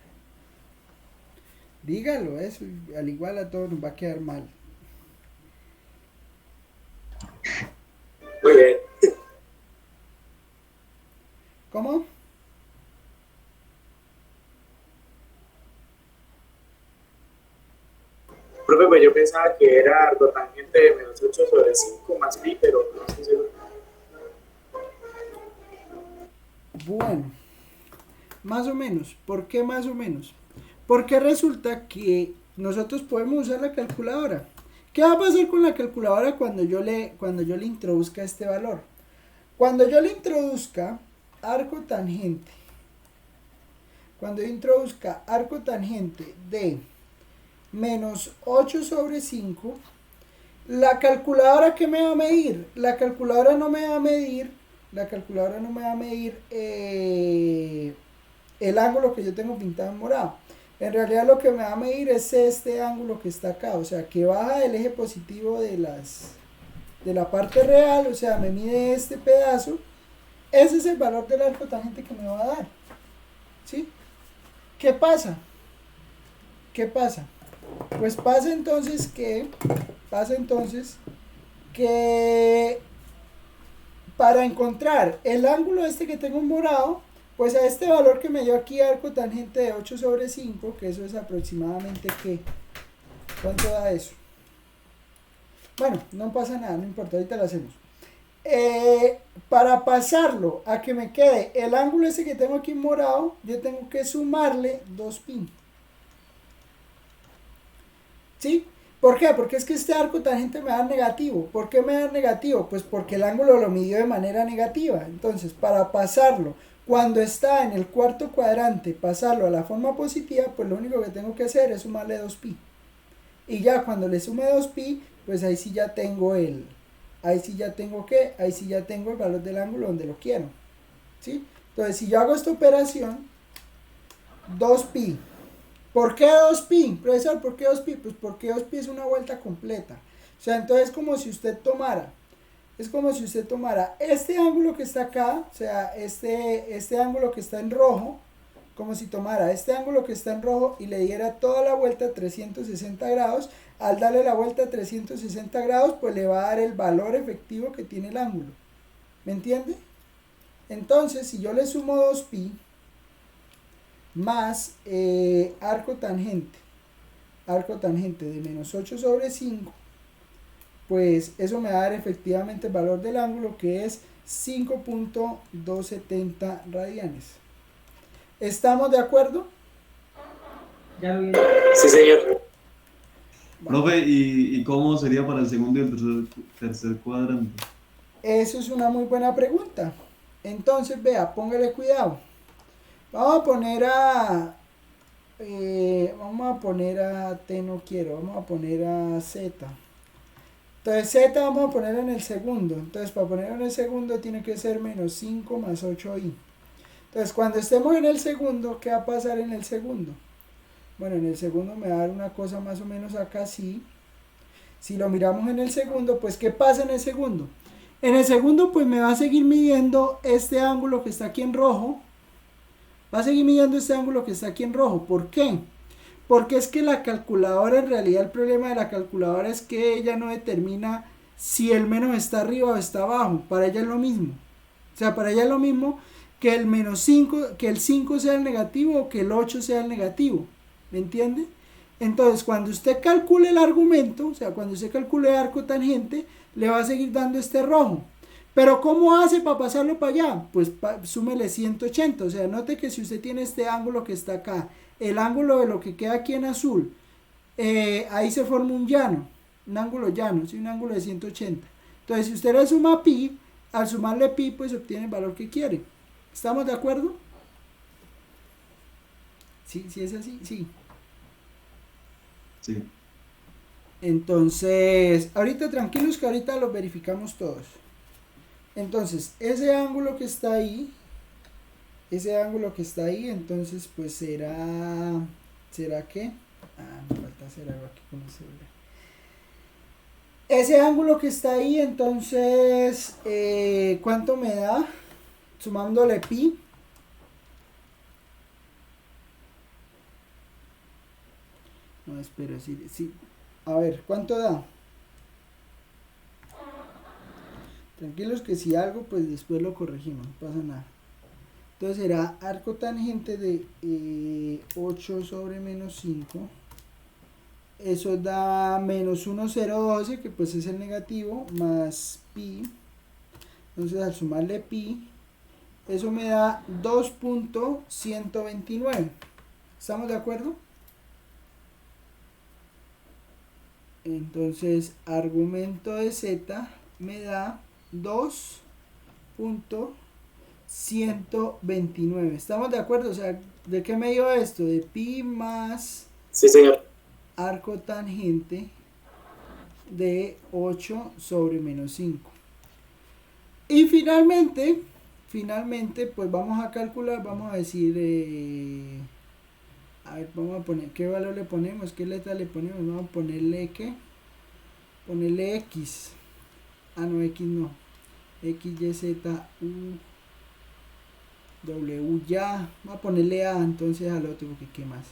Dígalo, eso, al igual a todos nos va a quedar mal. Muy bien. ¿Cómo? Profe, pues yo pensaba que era cotangente de -8/5 más pi, pero no estoy seguro. Bueno, más o menos. ¿Por qué más o menos? Porque resulta que nosotros podemos usar la calculadora. ¿Qué va a pasar con la calculadora cuando yo le introduzca este valor? Cuando yo le introduzca arco tangente, cuando yo introduzca arco tangente de -8/5, la calculadora, ¿qué me va a medir? La calculadora no me va a medir el ángulo que yo tengo pintado en morado. En realidad lo que me va a medir es este ángulo que está acá, o sea, que baja del eje positivo de la parte real, o sea, me mide este pedazo. Ese es el valor del arco tangente que me va a dar. ¿Sí? ¿Qué pasa? ¿Qué pasa? Pues pasa entonces que para encontrar el ángulo este que tengo en morado, pues a este valor que me dio aquí arco tangente de 8/5, que eso es aproximadamente ¿qué? ¿Cuánto da eso? Bueno, no pasa nada, no importa, ahorita lo hacemos. Para pasarlo a que me quede el ángulo ese que tengo aquí en morado, yo tengo que sumarle 2pi. ¿Sí? ¿Por qué? Porque es que este arco tangente me da negativo. ¿Por qué me da negativo? Pues porque el ángulo lo midió de manera negativa. Entonces, para pasarlo, cuando está en el cuarto cuadrante, pasarlo a la forma positiva, pues lo único que tengo que hacer es sumarle 2pi. Y ya cuando le sume 2pi, pues ahí sí ya tengo el valor del ángulo donde lo quiero. ¿Sí? Entonces, si yo hago esta operación, 2pi. ¿Por qué 2pi? Profesor, ¿por qué 2pi? Pues porque 2pi es una vuelta completa. O sea, entonces es como si usted tomara este ángulo que está acá, o sea, este ángulo que está en rojo, como si tomara este ángulo que está en rojo y le diera toda la vuelta a 360 grados. Al darle la vuelta a 360 grados, pues le va a dar el valor efectivo que tiene el ángulo. ¿Me entiende? Entonces, si yo le sumo 2pi más arco tangente de -8/5, pues eso me va a dar efectivamente el valor del ángulo, que es 5.270 radianes. ¿Estamos de acuerdo? Sí, señor. Profe, ¿y cómo sería para el segundo y el tercer cuadrante? Eso es una muy buena pregunta. Entonces, vea, póngale cuidado. Vamos a poner a T, no quiero, vamos a poner a Z. Entonces Z vamos a poner en el segundo. Entonces para ponerlo en el segundo tiene que ser -5 más 8i. Entonces cuando estemos en el segundo, ¿qué va a pasar en el segundo? Bueno, en el segundo me va a dar una cosa más o menos acá así. Si lo miramos en el segundo, pues ¿qué pasa en el segundo? En el segundo pues me va a seguir midiendo este ángulo que está aquí en rojo. ¿Por qué? Porque es que la calculadora, en realidad el problema de la calculadora es que ella no determina si el menos está arriba o está abajo. Para ella es lo mismo. O sea, para ella es lo mismo que el -5, que el 5 sea el negativo o que el 8 sea el negativo. ¿Me entiende? Entonces, cuando usted calcule el argumento, o sea, cuando usted calcule el arco tangente, le va a seguir dando este rojo. Pero ¿cómo hace para pasarlo para allá? Pues súmele 180, o sea, note que si usted tiene este ángulo que está acá, el ángulo de lo que queda aquí en azul, ahí se forma un llano, un ángulo llano, ¿sí? Un ángulo de 180. Entonces, si usted le suma pi, al sumarle pi, pues obtiene el valor que quiere. ¿Estamos de acuerdo? Sí, sí es así, sí. Sí. Entonces, ahorita tranquilos que ahorita lo verificamos todos. Entonces, ese ángulo que está ahí, entonces pues ¿será qué? Me falta hacer algo aquí con el celular. Ese ángulo que está ahí, entonces, ¿cuánto me da? Sumándole pi. No, espera, sí. A ver, ¿cuánto da? Tranquilos que si algo, pues después lo corregimos, no pasa nada. Entonces será arco tangente de 8 sobre menos 5. Eso da menos 1,012, que pues es el negativo, más pi. Entonces al sumarle pi, eso me da 2.129. ¿Estamos de acuerdo? Entonces argumento de z me da 2.129. ¿Estamos de acuerdo? O sea, ¿de qué me dio esto? De pi más Sí, señor. arco tangente de 8 sobre menos 5. Y finalmente, pues vamos a calcular, vamos a decir, a ver, vamos a poner, ¿qué valor le ponemos? ¿Qué letra le ponemos? Vamos a ponerle, ¿qué? Ponerle x. No, x no. X, Y, Z, U, W, ya. Vamos a ponerle A entonces al otro, porque ¿qué más?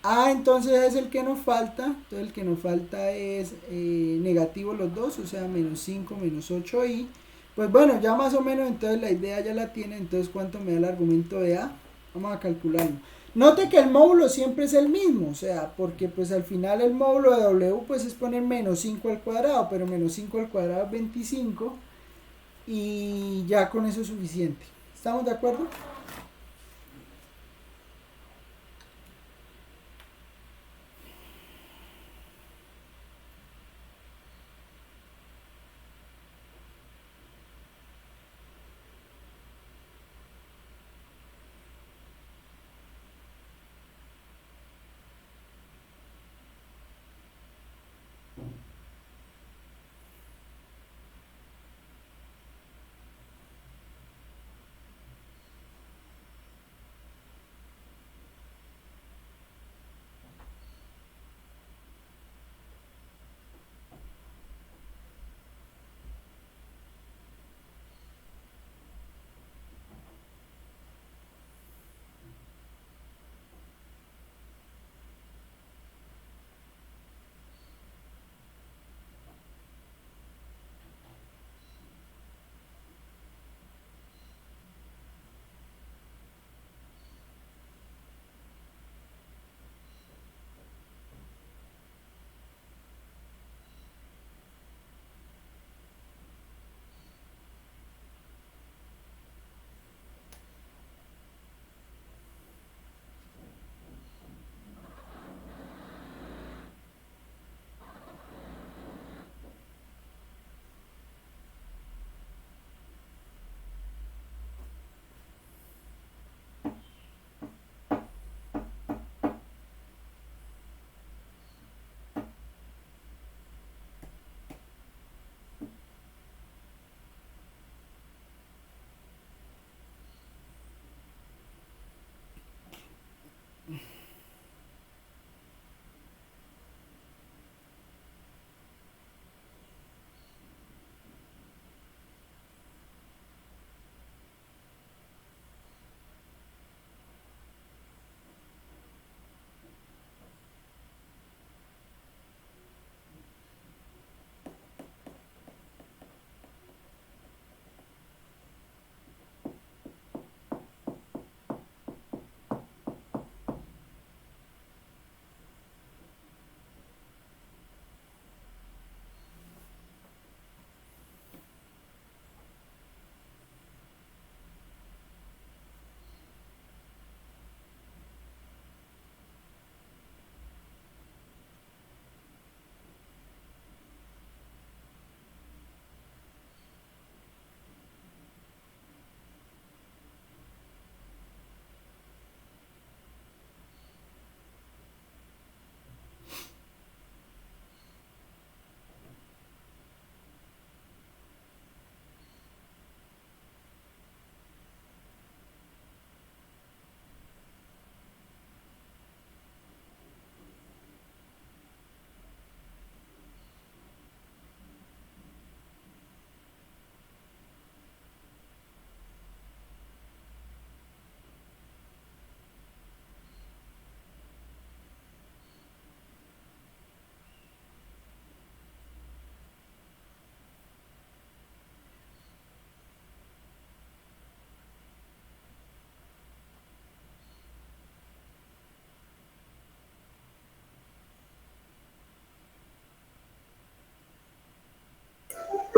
A entonces es el que nos falta. Entonces el que nos falta es negativo los dos, o sea, menos 5, menos 8 y pues bueno, ya más o menos entonces la idea ya la tiene. Entonces, ¿cuánto me da el argumento de A? Vamos a calcularlo. Note que el módulo siempre es el mismo, o sea, porque pues al final el módulo de W pues es poner menos 5 al cuadrado, pero menos 5 al cuadrado es 25 y ya con eso es suficiente. ¿Estamos de acuerdo?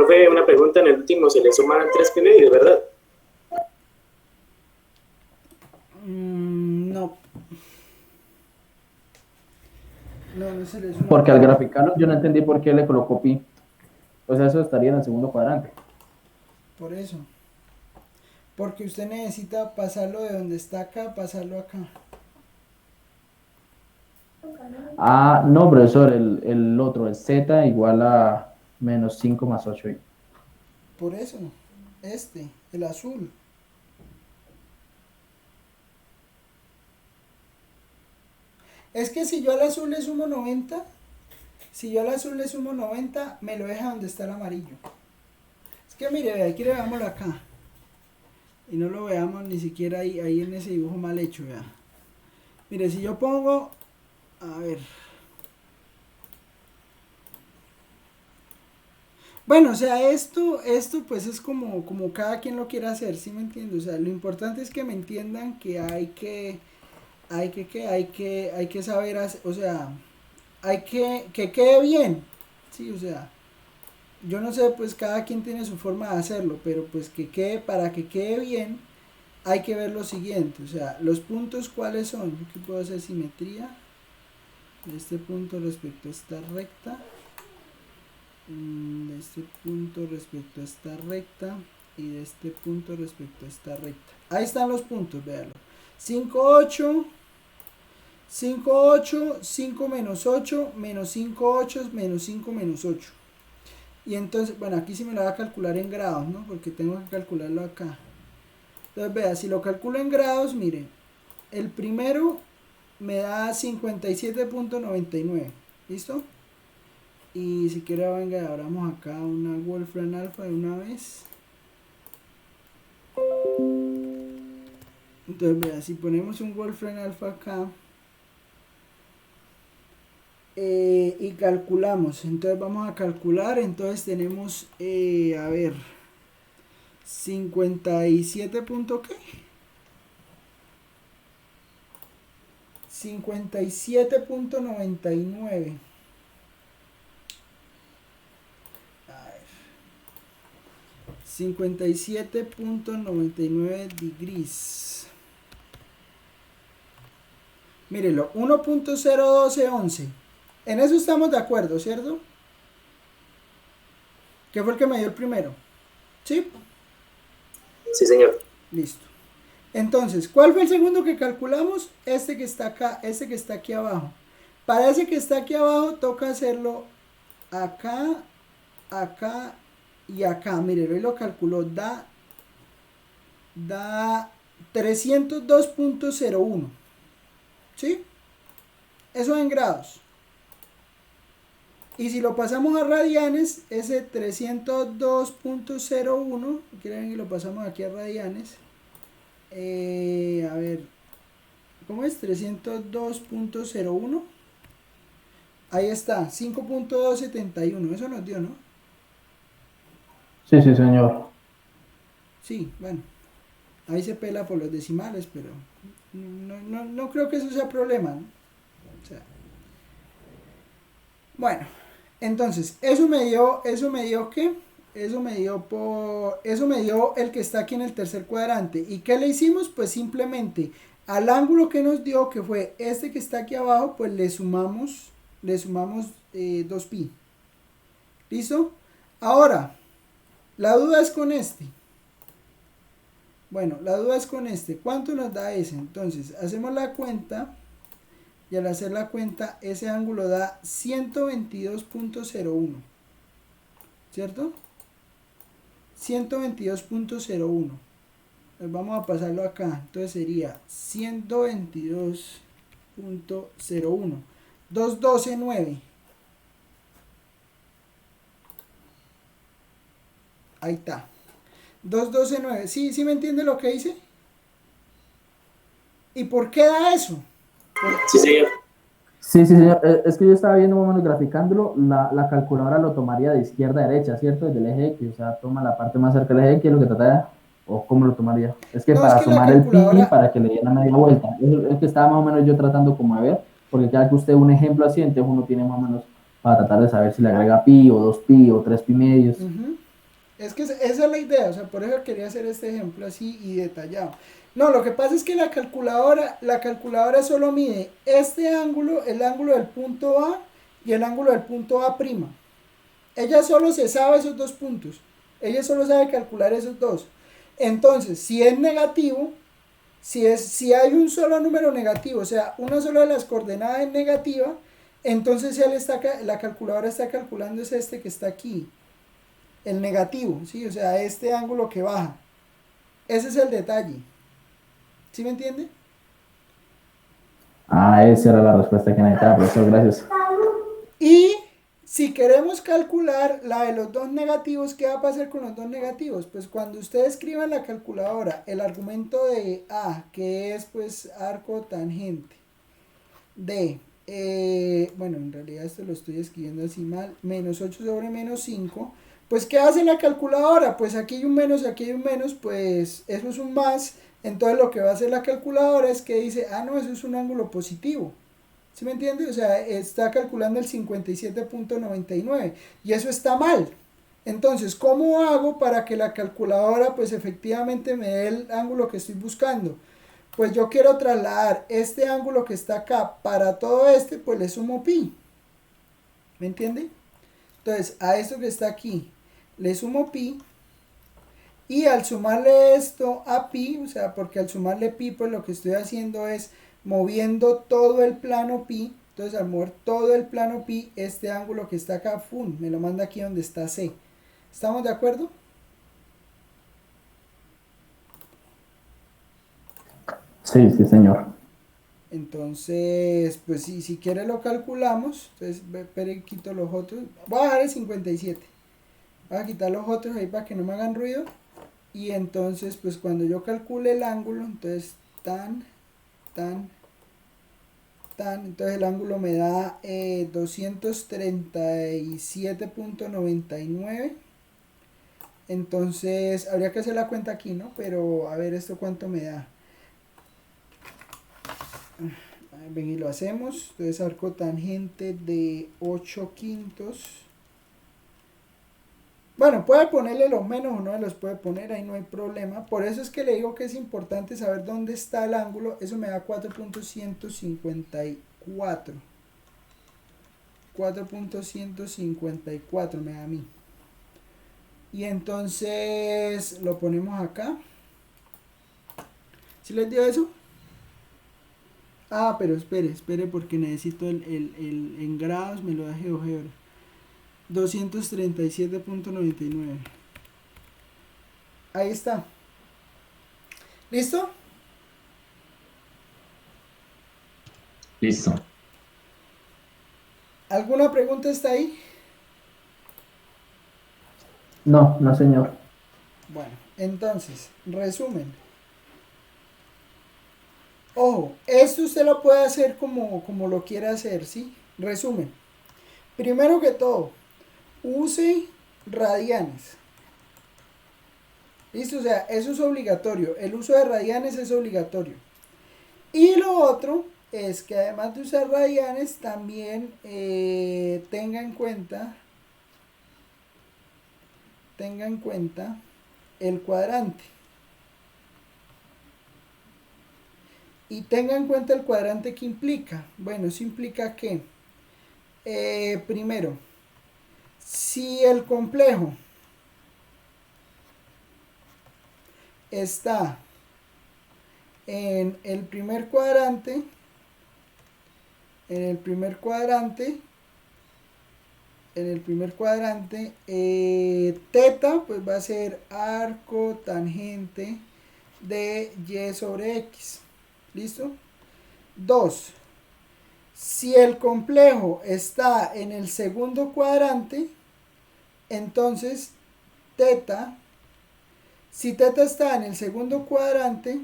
profe, una pregunta, en el último se le suman 3 pi medios, ¿verdad? No. No se le suma. Porque al graficarlo yo no entendí por qué le colocó pi. O sea, eso estaría en el segundo cuadrante. Por eso. Porque usted necesita pasarlo de donde está acá, pasarlo acá. Ah, no, profesor, el otro, el z igual a menos 5 más 8. Por eso. El azul. Es que si yo al azul le sumo 90, me lo deja donde está el amarillo. Es que mire, aquí le veámoslo acá. Y no lo veamos ni siquiera ahí en ese dibujo mal hecho, vea. Mire, si yo pongo, a ver. Bueno, o sea, esto pues es como cada quien lo quiera hacer, ¿sí me entiende? O sea, lo importante es que me entiendan que hay que saber hacer, o sea, hay que quede bien, sí, o sea, yo no sé, pues cada quien tiene su forma de hacerlo, pero pues para que quede bien, hay que ver lo siguiente, o sea, los puntos cuáles son. Yo aquí puedo hacer simetría de este punto respecto a esta recta, de este punto respecto a esta recta y de este punto respecto a esta recta. Ahí están los puntos, véanlo. 5, 8, 5, 8, 5 menos 8, menos 5, 8, menos 5, menos 8. Y entonces, bueno, aquí sí me lo va a calcular en grados, ¿no? Porque tengo que calcularlo acá. Entonces, vea, si lo calculo en grados, mire, el primero me da 57.99, ¿listo? Y si quiere, venga, abramos acá una Wolfram Alpha de una vez. Entonces, vea, si ponemos un Wolfram Alpha acá y calculamos, entonces vamos a calcular, entonces tenemos, a ver, 57 punto ¿qué? 57.99. A ver. 57.99 degrees. Mírelo, 1.01211. En eso estamos de acuerdo, ¿cierto? ¿Qué fue el que me dio el primero? ¿Sí? Sí, señor. Listo. Entonces, ¿cuál fue el segundo que calculamos? Este que está acá, este que está aquí abajo. Para ese que está aquí abajo toca hacerlo acá, acá y acá. Mire, hoy lo calculó, da 302.01. ¿Sí? Eso en grados. Y si lo pasamos a radianes, ese 302.01, quieren que lo pasamos aquí a radianes. A ver, ¿cómo es? 302.01. Ahí está, 5.271. Eso nos dio, ¿no? Sí, sí, señor. Sí, bueno. Ahí se pela por los decimales, pero no creo que eso sea problema, ¿no? O sea, bueno, entonces, eso me dio ¿qué? Eso me dio el que está aquí en el tercer cuadrante. ¿Y qué le hicimos? Pues simplemente al ángulo que nos dio, que fue este que está aquí abajo, pues le sumamos 2pi. ¿Listo? Ahora, la duda es con este. Bueno, la duda es con este. ¿Cuánto nos da ese? Entonces, hacemos la cuenta. Y al hacer la cuenta, ese ángulo da 122.01. ¿Cierto? 122.01. Pues vamos a pasarlo acá. Entonces sería 122.01. 212.9. Ahí está. 212.9. ¿Sí me entiende lo que hice? ¿Y por qué da eso? Sí, señor. Sí, sí, señor. Es que yo estaba viendo más o menos graficándolo, la calculadora lo tomaría de izquierda a derecha, ¿cierto? Desde el eje X, o sea, toma la parte más cerca del eje X, es lo que trata de, o cómo lo tomaría. Es que No, para es que la sumar el pi, calculadora... para que le diera media vuelta, es que estaba más o menos yo tratando como de ver, porque cada que usted un ejemplo así, entonces uno tiene más o menos para tratar de saber si le agrega pi, o 2pi, o 3pi medios. Uh-huh. Es que esa es la idea, o sea, por eso quería hacer este ejemplo así y detallado. No, lo que pasa es que la calculadora solo mide este ángulo, el ángulo del punto A y el ángulo del punto A'. Ella solo se sabe esos dos puntos. Ella solo sabe calcular esos dos. Entonces, si es negativo, si hay un solo número negativo, o sea, una sola de las coordenadas es negativa, entonces la calculadora está calculando es este que está aquí, el negativo, ¿sí? O sea, este ángulo que baja. Ese es el detalle. ¿Sí me entiende? Ah, esa era la respuesta que necesitaba, profesor, gracias. Y si queremos calcular la de los dos negativos, ¿qué va a pasar con los dos negativos? Pues cuando usted escriba en la calculadora el argumento de A, que es pues arco tangente, de, bueno, en realidad esto lo estoy escribiendo así mal, menos 8 sobre menos 5, pues ¿qué hace la calculadora? Pues aquí hay un menos, aquí hay un menos, pues eso es un más, entonces lo que va a hacer la calculadora es que dice, ah, no, eso es un ángulo positivo. ¿Sí me entiende? O sea, está calculando el 57.99 y eso está mal. Entonces, ¿cómo hago para que la calculadora pues efectivamente me dé el ángulo que estoy buscando? Pues yo quiero trasladar este ángulo que está acá para todo este, pues le sumo pi. ¿Me entiende? Entonces, a esto que está aquí le sumo pi y al sumarle esto a pi, o sea, porque al sumarle pi pues lo que estoy haciendo es moviendo todo el plano pi. Entonces al mover todo el plano pi, este ángulo que está acá, ¡fum!, me lo manda aquí donde está C. ¿Estamos de acuerdo? Sí, sí, señor. Entonces, pues si quiere lo calculamos. Entonces, espere, quito los otros. Voy a dejar el 57. Voy a quitar los otros ahí para que no me hagan ruido. Y entonces, pues cuando yo calcule el ángulo, entonces tan, entonces el ángulo me da 237.99. Entonces, habría que hacer la cuenta aquí, ¿no? Pero, a ver, ¿esto cuánto me da? Ven y lo hacemos. Entonces, arco tangente de 8 quintos. Bueno, puede ponerle los menos, uno de los puede poner, ahí no hay problema. Por eso es que le digo que es importante saber dónde está el ángulo. Eso me da 4.154. 4.154 me da a mí. Y entonces lo ponemos acá. ¿Sí les dio eso? Ah, pero espere porque necesito en grados, me lo da GeoGebra. 237.99. Ahí está. ¿Listo? Listo. ¿Alguna pregunta está ahí? No, no, señor. Bueno, entonces, resumen. Ojo, esto usted lo puede hacer como lo quiera hacer, ¿sí? Resumen. Primero que todo, use radianes. ¿Listo? O sea, eso es obligatorio. El uso de radianes es obligatorio. Y lo otro es que además de usar radianes, también tenga en cuenta el cuadrante. Y tenga en cuenta el cuadrante que implica. Bueno, eso implica que, primero, si el complejo está en el primer cuadrante, teta pues va a ser arco tangente de y sobre x. ¿Listo? 2. Si el complejo está en el segundo cuadrante, entonces teta, si teta está en el segundo cuadrante,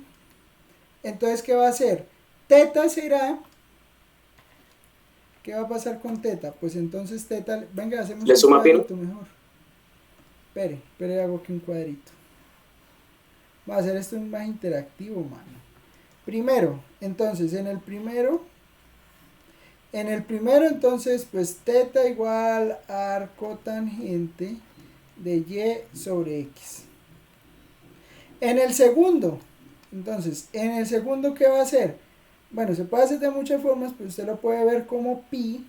entonces ¿qué va a hacer? Teta será, ¿qué va a pasar con teta? Pues entonces teta, venga, hacemos ¿Le un suma cuadrito mejor. Espere, hago aquí un cuadrito. Voy a hacer esto más interactivo, mano. Primero, entonces, en el primero, entonces, pues teta igual arco tangente de y sobre x. En el segundo, entonces, en el segundo, ¿qué va a hacer? Bueno, se puede hacer de muchas formas, pero usted lo puede ver como pi.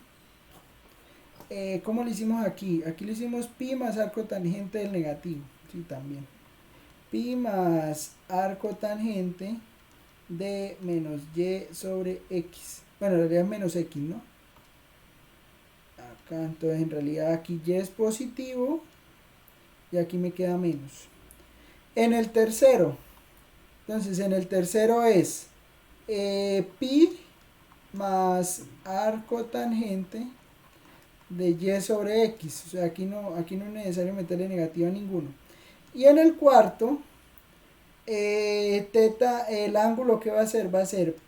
¿Cómo lo hicimos aquí? Aquí lo hicimos pi más arco tangente del negativo. Sí, también. Pi más arco tangente de menos y sobre x. Bueno, en realidad es menos x, ¿no? Acá, entonces en realidad aquí y es positivo y aquí me queda menos. En el tercero, entonces en el tercero es pi más arco tangente de y sobre x. O sea, aquí no es necesario meterle negativo a ninguno. Y en el cuarto, teta, el ángulo que va a ser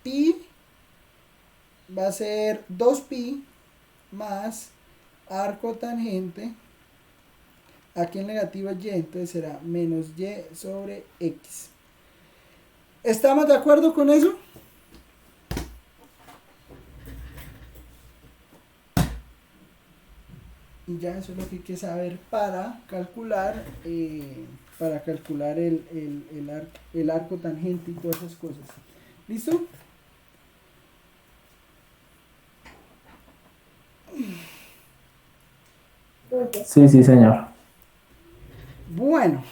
pi, va a ser 2pi más arco tangente, aquí en negativo es y, entonces será menos y sobre x. ¿Estamos de acuerdo con eso? Y ya eso es lo que hay que saber para calcular el arco tangente y todas esas cosas. ¿Listo? Sí, sí, señor. Bueno,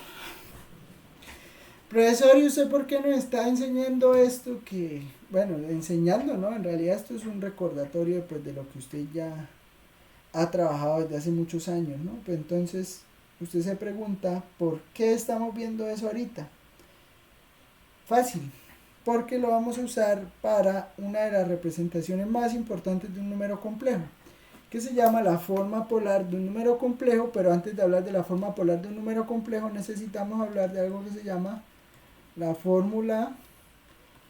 profesor, ¿y usted por qué nos está enseñando esto? Que, bueno, enseñando, ¿no? En realidad esto es un recordatorio pues, de lo que usted ya ha trabajado desde hace muchos años, ¿no? Pues entonces, usted se pregunta, ¿por qué estamos viendo eso ahorita? Fácil, porque lo vamos a usar para una de las representaciones más importantes de un número complejo, que se llama la forma polar de un número complejo, pero antes de hablar de la forma polar de un número complejo necesitamos hablar de algo que se llama la fórmula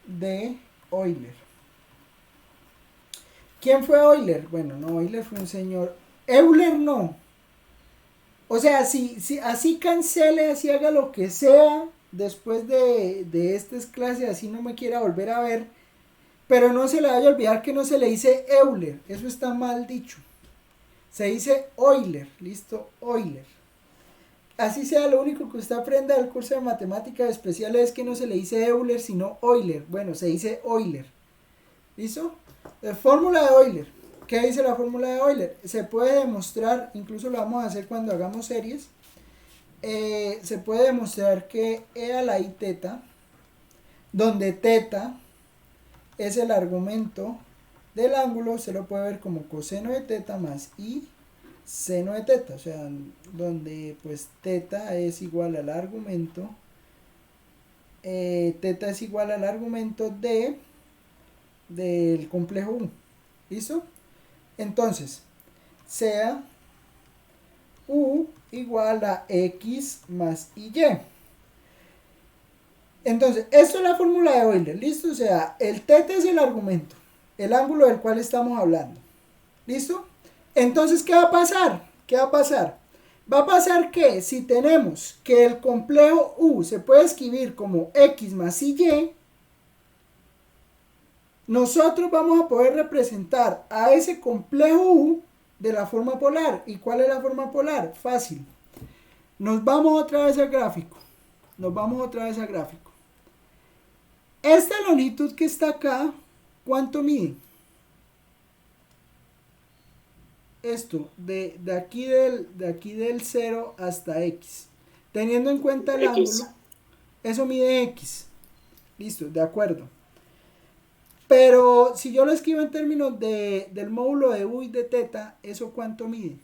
de Euler. ¿Quién fue Euler? Bueno, no, Euler fue un señor. Euler no. O sea, si así cancele, así haga lo que sea después de estas clases, así no me quiera volver a ver, pero no se le vaya a olvidar que no se le dice Euler, eso está mal dicho. Se dice Euler, listo, Euler. Así sea, lo único que usted aprenda del curso de matemáticas especiales es que no se le dice Euler, sino Euler. Bueno, se dice Euler. ¿Listo? Fórmula de Euler. ¿Qué dice la fórmula de Euler? Se puede demostrar, incluso lo vamos a hacer cuando hagamos series, se puede demostrar que E a la I teta, donde teta es el argumento del ángulo, se lo puede ver como coseno de teta más I seno de teta, o sea, donde pues teta es igual al argumento, teta es igual al argumento del complejo U. ¿Listo? Entonces, sea U igual a X más y. Entonces, esto es la fórmula de Euler, ¿listo? O sea, el teta es el argumento, el ángulo del cual estamos hablando. ¿Listo? Entonces, ¿qué va a pasar? ¿Qué va a pasar? Va a pasar que si tenemos que el complejo U se puede escribir como X más y, nosotros vamos a poder representar a ese complejo U de la forma polar. ¿Y cuál es la forma polar? Fácil. Nos vamos otra vez al gráfico. Esta longitud que está acá, ¿cuánto mide? Esto, de aquí del 0 hasta X. Teniendo en cuenta el ángulo, eso mide X. Listo, de acuerdo. Pero si yo lo escribo en términos del módulo de U y de teta, ¿eso cuánto mide?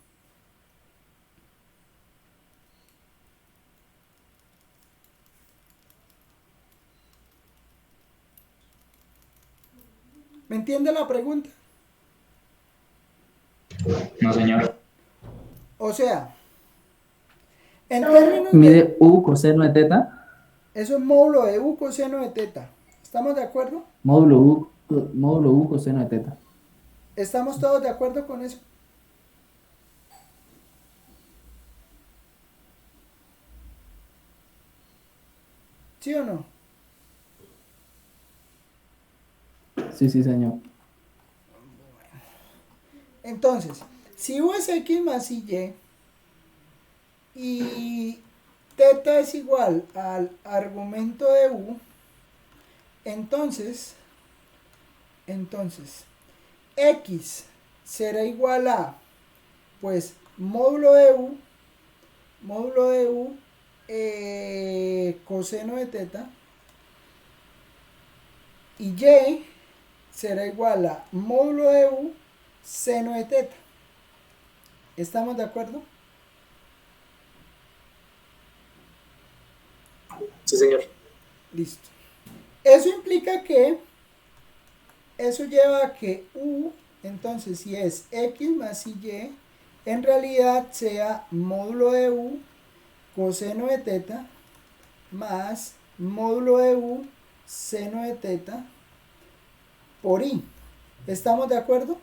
¿Me entiende la pregunta? No, señor. O sea, en términos Mide U coseno de teta. eso es módulo de U coseno de teta. ¿Estamos de acuerdo? Módulo U coseno de teta. ¿Estamos todos de acuerdo con eso? ¿Sí o no? Sí, sí, señor. Entonces, si U es X más Y, y teta es igual al argumento de u, entonces x será igual a, pues, módulo de u, coseno de teta, y y será igual a módulo de u, seno de teta. ¿Estamos de acuerdo? Sí, señor. Listo. Eso implica que, eso lleva a que u, entonces si es x más y, en realidad sea módulo de u, coseno de teta, más módulo de u, seno de teta, por i. ¿Estamos de acuerdo?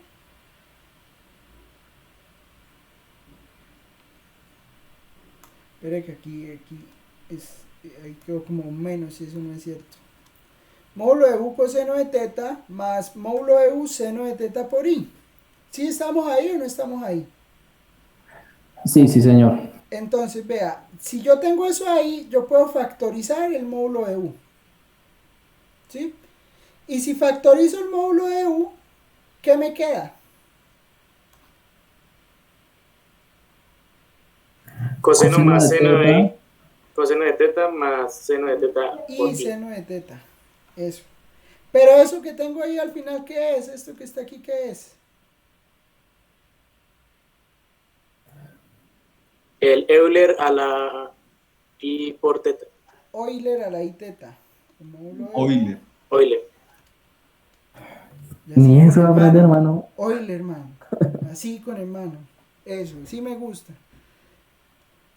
Espera que aquí ahí quedó como un menos y eso no es cierto. Módulo de u coseno de teta más módulo de u seno de teta por i. ¿Sí estamos ahí o no estamos ahí? Sí, sí, señor. Entonces, vea, si yo tengo eso ahí, yo puedo factorizar el módulo de u. ¿Sí? Y si factorizo el módulo de u, ¿qué me queda? Coseno más de seno de teta. i, coseno de teta más seno de teta por Y i. seno de teta. Eso. Pero eso que tengo ahí al final, ¿qué es? Esto que está aquí, ¿qué es? El Euler a la i por teta. Euler a la i teta. El módulo de u. Euler. Euler. Y así Ni con eso va a el aprender, mano. hermano. Euler, man. Así con el mano. Eso, sí me gusta.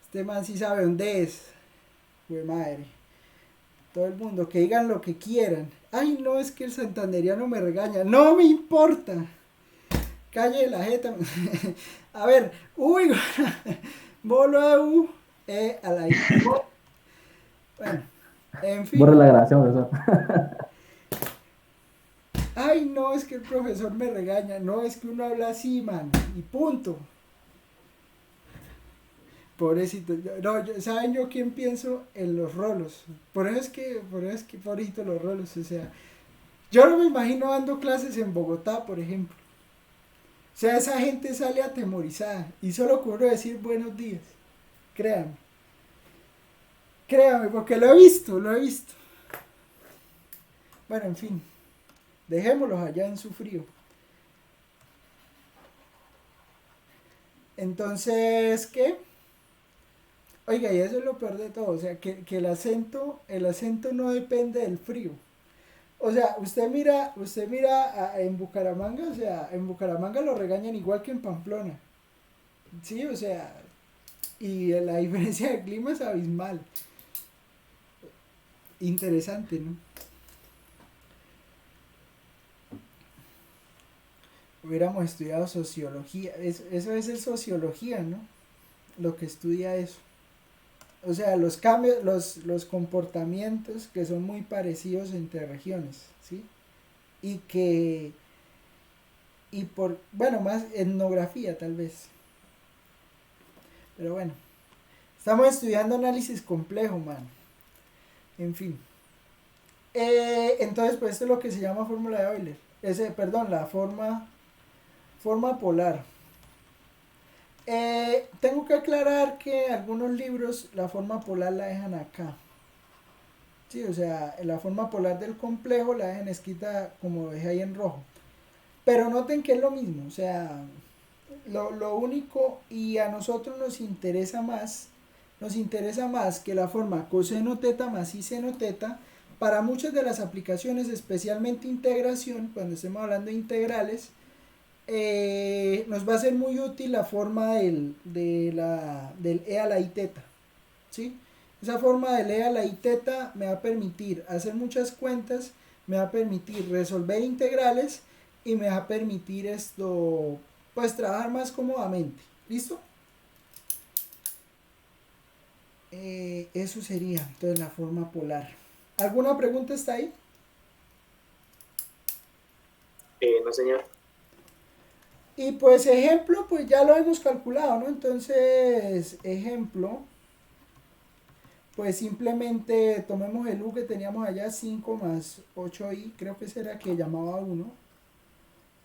Este man sí sabe dónde es. Güey, madre. Todo el mundo, que digan lo que quieran. Ay, no, es que el santanderiano me regaña. No me importa. Calle de la jeta. A ver, uy, bolo de u, a la i. Bueno, en Borra fin. la grabación, profesor. Ay, no, es que el profesor me regaña. No, es que uno habla así, man. Y punto. Pobrecito. No, ¿saben yo quién pienso? En los rolos. Por eso es que, pobrecito los rolos. O sea, yo no me imagino dando clases en Bogotá, por ejemplo. O sea, esa gente sale atemorizada. Y solo con uno decir buenos días. Créanme. Créanme, porque lo he visto, lo he visto. Bueno, en fin. Dejémoslos allá en su frío. Entonces, ¿qué? Oiga, y eso es lo peor de todo. O sea, que el acento no depende del frío. O sea, usted mira en Bucaramanga, o sea, en Bucaramanga lo regañan igual que en Pamplona. Sí, o sea, y la diferencia de clima es abismal. Interesante, ¿no? Hubiéramos estudiado sociología. Eso es el sociología, ¿no? Lo que estudia eso. O sea, los cambios, los comportamientos que son muy parecidos entre regiones, ¿sí? Y que, bueno, más etnografía tal vez. Pero bueno, estamos estudiando análisis complejo, man. En fin. Entonces, pues esto es lo que se llama fórmula de Euler. Perdón, la forma polar. Tengo que aclarar que algunos libros la forma polar la dejan acá. Sí, o sea, la forma polar del complejo la dejan escrita como dejé ahí en rojo. Pero noten que es lo mismo, o sea, lo único, y a nosotros nos interesa más que la forma coseno teta más y seno teta para muchas de las aplicaciones, especialmente integración, cuando estemos hablando de integrales, nos va a ser muy útil la forma del e a la i teta, ¿sí? Esa forma del e a la i teta me va a permitir hacer muchas cuentas, me va a permitir resolver integrales y me va a permitir pues trabajar más cómodamente. ¿Listo? Eso sería entonces la forma polar. ¿Alguna pregunta está ahí? No, señor. Y pues ejemplo, pues ya lo hemos calculado, ¿no? Entonces, ejemplo, pues simplemente tomemos el u que teníamos allá, 5 más 8i, creo que ese era que llamaba 1.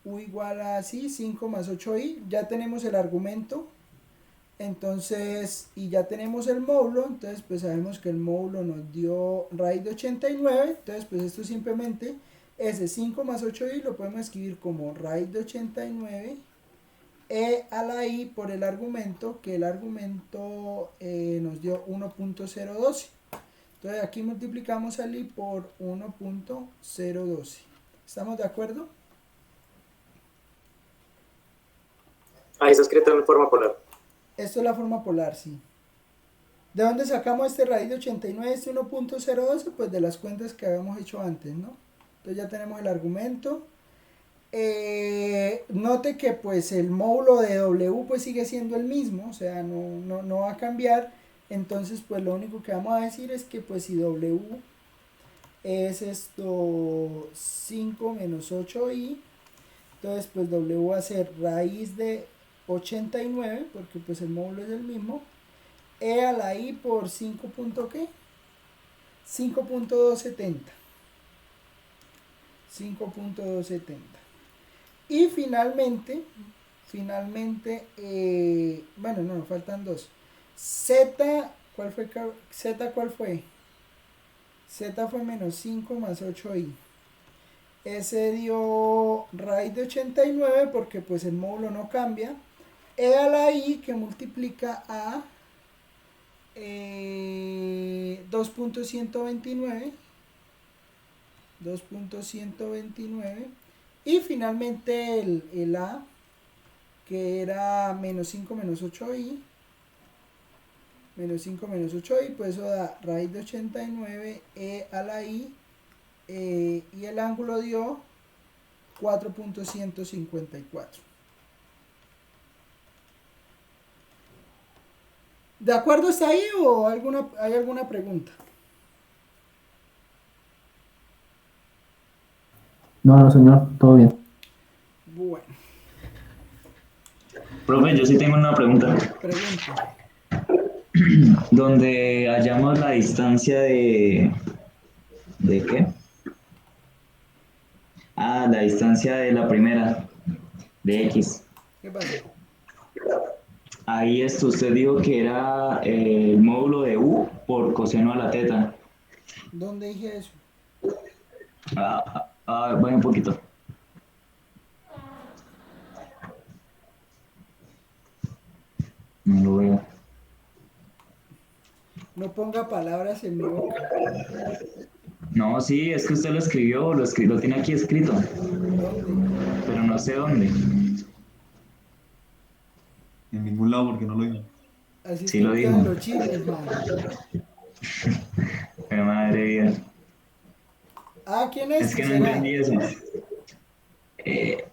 U igual a así, 5 más 8i, ya tenemos el argumento. Entonces, y ya tenemos el módulo, entonces pues sabemos que el módulo nos dio raíz de 89, entonces pues esto simplemente, ese 5 más 8i lo podemos escribir como raíz de 89 e a la i por el argumento, que el argumento nos dio 1.012. Entonces aquí multiplicamos al i por 1.012. ¿Estamos de acuerdo? Ahí está escrito en forma polar. Esto es la forma polar, sí. ¿De dónde sacamos este raíz de 89, este 1.012? Pues de las cuentas que habíamos hecho antes, ¿no? Entonces ya tenemos el argumento. Note que pues el módulo de W pues sigue siendo el mismo, o sea, no va a cambiar. Entonces pues lo único que vamos a decir es que pues si W es esto 5 menos 8i, entonces pues W va a ser raíz de 89, porque pues el módulo es el mismo, e a la i por 5 punto ¿qué? 5.270. 5.270. Y finalmente, bueno, no, faltan dos. Z, ¿cuál fue? Z, ¿cuál fue? Z fue menos 5 más 8i. Ese dio raíz de 89 porque pues el módulo no cambia. E a la i que multiplica a 2.129. 2.129. Y finalmente el a que era menos 5 menos 8i. Menos 5 menos 8i, pues eso da raíz de 89 e a la i. Y el ángulo dio 4.154. ¿De acuerdo está ahí o hay alguna pregunta? No, señor, todo bien. Bueno, Profe, yo sí tengo una pregunta. pregunta. Donde hallamos la distancia ¿de qué? Ah, la distancia de la primera, de X. ¿Qué pasa? Ahí usted dijo que era el módulo de U por coseno a la teta. ¿Dónde dije eso? Voy un poquito. No lo veo. No ponga palabras en mi boca. No, sí, es que usted lo escribió, lo tiene aquí escrito, ¿Dónde? pero no sé dónde. En ningún lado porque no lo digo. Así es Sí que lo empiezan dijo. los chismes, man. Pero madre mía. Ah, ¿quién es? Es ¿Qué que no será? entendí eso.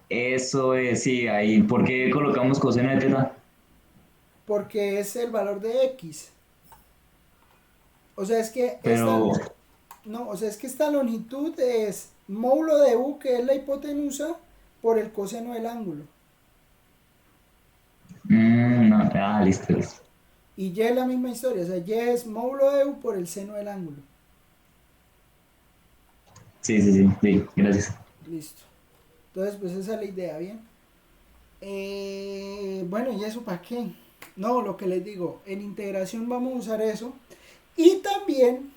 Eso es, sí, ahí. ¿Por qué colocamos coseno de teta? Porque es el valor de X. O sea, es que Pero, esta longitud es módulo de U, que es la hipotenusa, por el coseno del ángulo. no, listo, listo. Y Y es la misma historia, o sea, Y es módulo de U por el seno del ángulo. Sí, sí, sí, sí, gracias. Listo. Entonces, pues esa es la idea, ¿bien? Bueno, ¿y eso para qué? No, lo que les digo, en integración vamos a usar eso. Y también,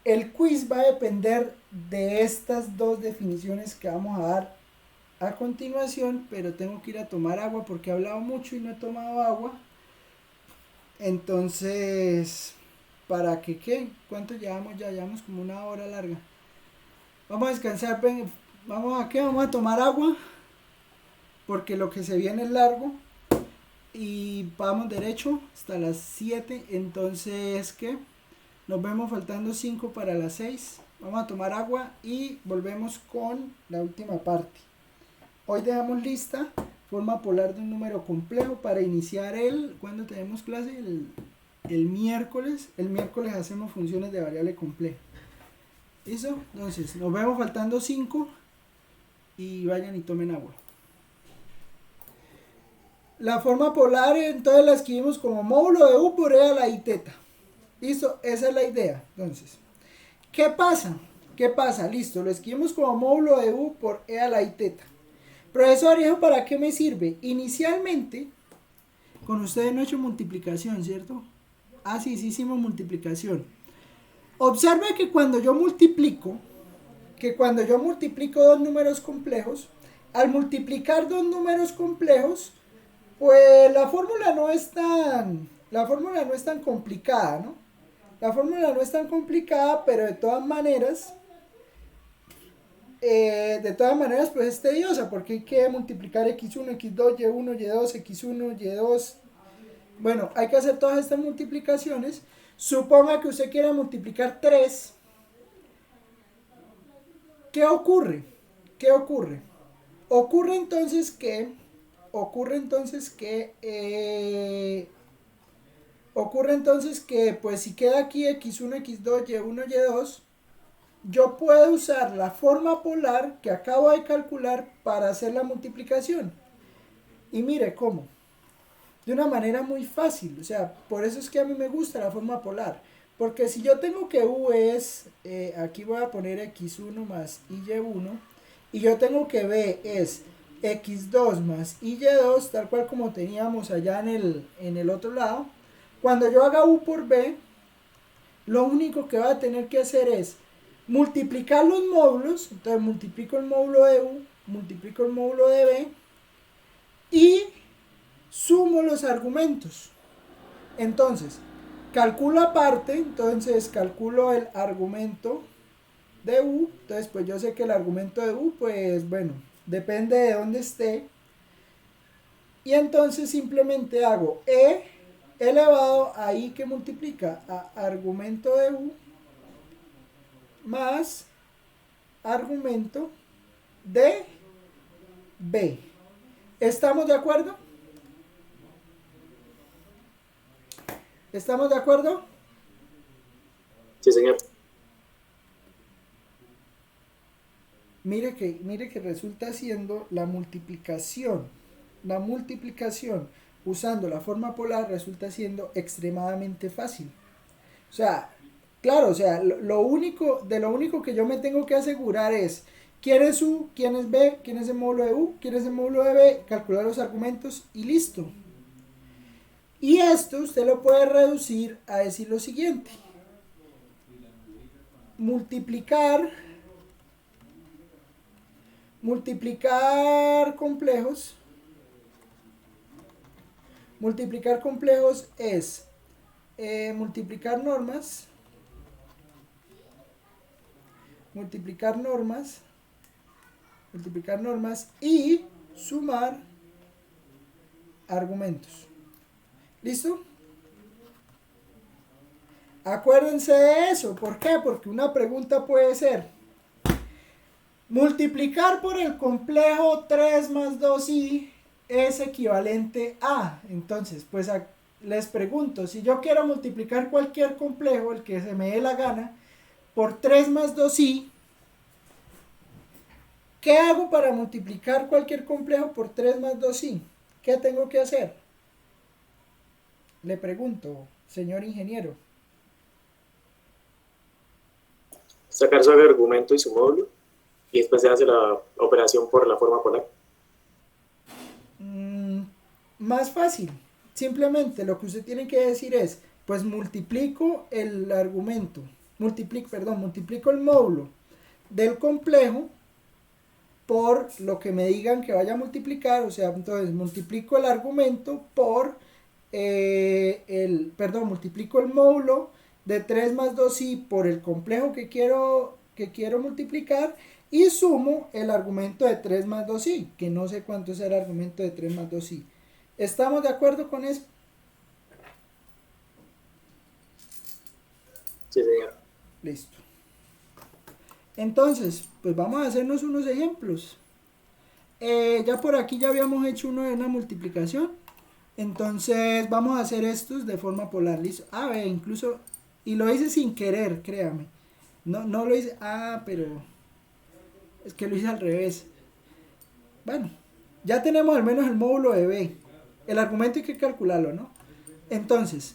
el quiz va a depender de estas dos definiciones que vamos a dar a continuación, pero tengo que ir a tomar agua porque he hablado mucho y no he tomado agua. Entonces, ¿para que qué? ¿Cuánto llevamos ya? Llevamos como una hora larga. Vamos a descansar, ven, vamos a qué, vamos a tomar agua, porque lo que se viene es largo. Y vamos derecho hasta las 7, entonces, ¿qué? Nos vemos faltando 5 para las 6. Vamos a tomar agua y volvemos con la última parte. Hoy dejamos lista forma polar de un número complejo para iniciar ¿cuándo tenemos clase? El miércoles. El miércoles hacemos funciones de variable compleja. ¿Listo? Entonces, nos vemos faltando 5 y vayan y tomen agua. La forma polar entonces la escribimos como módulo de U por E a la I teta. Listo, esa es la idea. Entonces, ¿qué pasa? ¿Qué pasa? Listo, lo escribimos como módulo de U por E a la I teta. Profesor, ¿y eso para qué me sirve? Inicialmente, con ustedes no he hecho multiplicación, ¿cierto? Ah, sí, sí hicimos multiplicación. Observe que cuando yo multiplico dos números complejos, al multiplicar dos números complejos, pues la fórmula no es tan complicada, ¿no? La fórmula no es tan complicada, pero de todas maneras, pues es tediosa, porque hay que multiplicar x1, x2, y1, y2, x1, y2. Bueno, hay que hacer todas estas multiplicaciones. Suponga que usted quiere multiplicar 3. ¿Qué ocurre? Ocurre entonces que pues si queda aquí x1, x2, y1, y2, yo puedo usar la forma polar que acabo de calcular para hacer la multiplicación. Y mire cómo. De una manera muy fácil. O sea, por eso es que a mí me gusta la forma polar. Porque si yo tengo que U es, aquí voy a poner x1 más y1, y yo tengo que B es x2 más y2, tal cual como teníamos allá en el otro lado. Cuando yo haga U por B, lo único que va a tener que hacer es multiplicar los módulos. Entonces multiplico el módulo de U, multiplico el módulo de B y sumo los argumentos. Entonces calculo aparte, entonces calculo el argumento de U. Entonces pues yo sé que el argumento de U, pues bueno, depende de dónde esté, y entonces simplemente hago E elevado a I que multiplica a argumento de U más argumento de B. ¿Estamos de acuerdo? ¿Estamos de acuerdo? Sí, señor. Mire que resulta siendo la multiplicación usando la forma polar resulta siendo extremadamente fácil. O sea, claro, o sea, lo único que yo me tengo que asegurar es quién es U, quién es B, quién es el módulo de U, quién es el módulo de B, calcular los argumentos y listo. Y esto usted lo puede reducir a decir lo siguiente: multiplicar complejos es multiplicar normas y sumar argumentos. ¿Listo? Acuérdense de eso. ¿Por qué? Porque una pregunta puede ser: multiplicar por el complejo 3 más 2i es equivalente a. Entonces, pues les pregunto, si yo quiero multiplicar cualquier complejo, el que se me dé la gana, por 3 más 2i, ¿qué hago para multiplicar cualquier complejo por 3 más 2i? ¿Qué tengo que hacer? Le pregunto, señor ingeniero. Sacar su argumento y su módulo, y después se hace la operación por la forma polar. Más fácil. Simplemente lo que usted tiene que decir es, pues multiplico el argumento, multiplico el módulo del complejo por lo que me digan que vaya a multiplicar. O sea, entonces multiplico el argumento por multiplico el módulo de 3 más 2i por el complejo que quiero multiplicar, y sumo el argumento de 3 más 2i, que no sé cuánto es el argumento de 3 más 2i. ¿Estamos de acuerdo con eso? Sí, señor. Listo. Entonces, pues vamos a hacernos unos ejemplos. Ya por aquí ya habíamos hecho uno de una multiplicación. Entonces vamos a hacer estos de forma polar. Listo. Incluso, y lo hice sin querer, créame. No lo hice, pero es que lo hice al revés. Bueno, ya tenemos al menos el módulo de B. El argumento hay que calcularlo, ¿no? Entonces,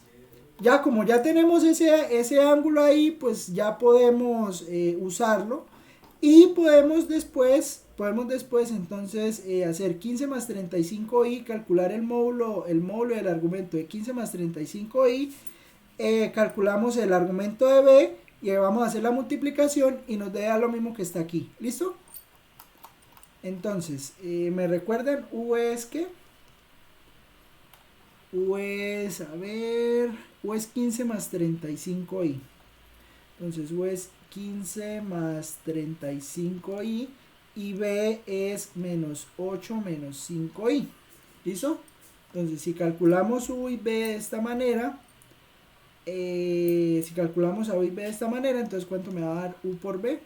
ya como ya tenemos ese ángulo ahí, pues ya podemos usarlo. Y podemos después entonces hacer 15 más 35i, calcular el módulo del argumento de 15 más 35i, calculamos el argumento de b y vamos a hacer la multiplicación y nos da lo mismo que está aquí. ¿Listo? Entonces, ¿me recuerdan? U es ¿qué? U es, a ver, U es 15 más 35i. Entonces U es 15 más 35i y B es menos 8 menos 5i. ¿Listo? Entonces si calculamos U y B de esta manera, entonces ¿cuánto me va a dar U por B?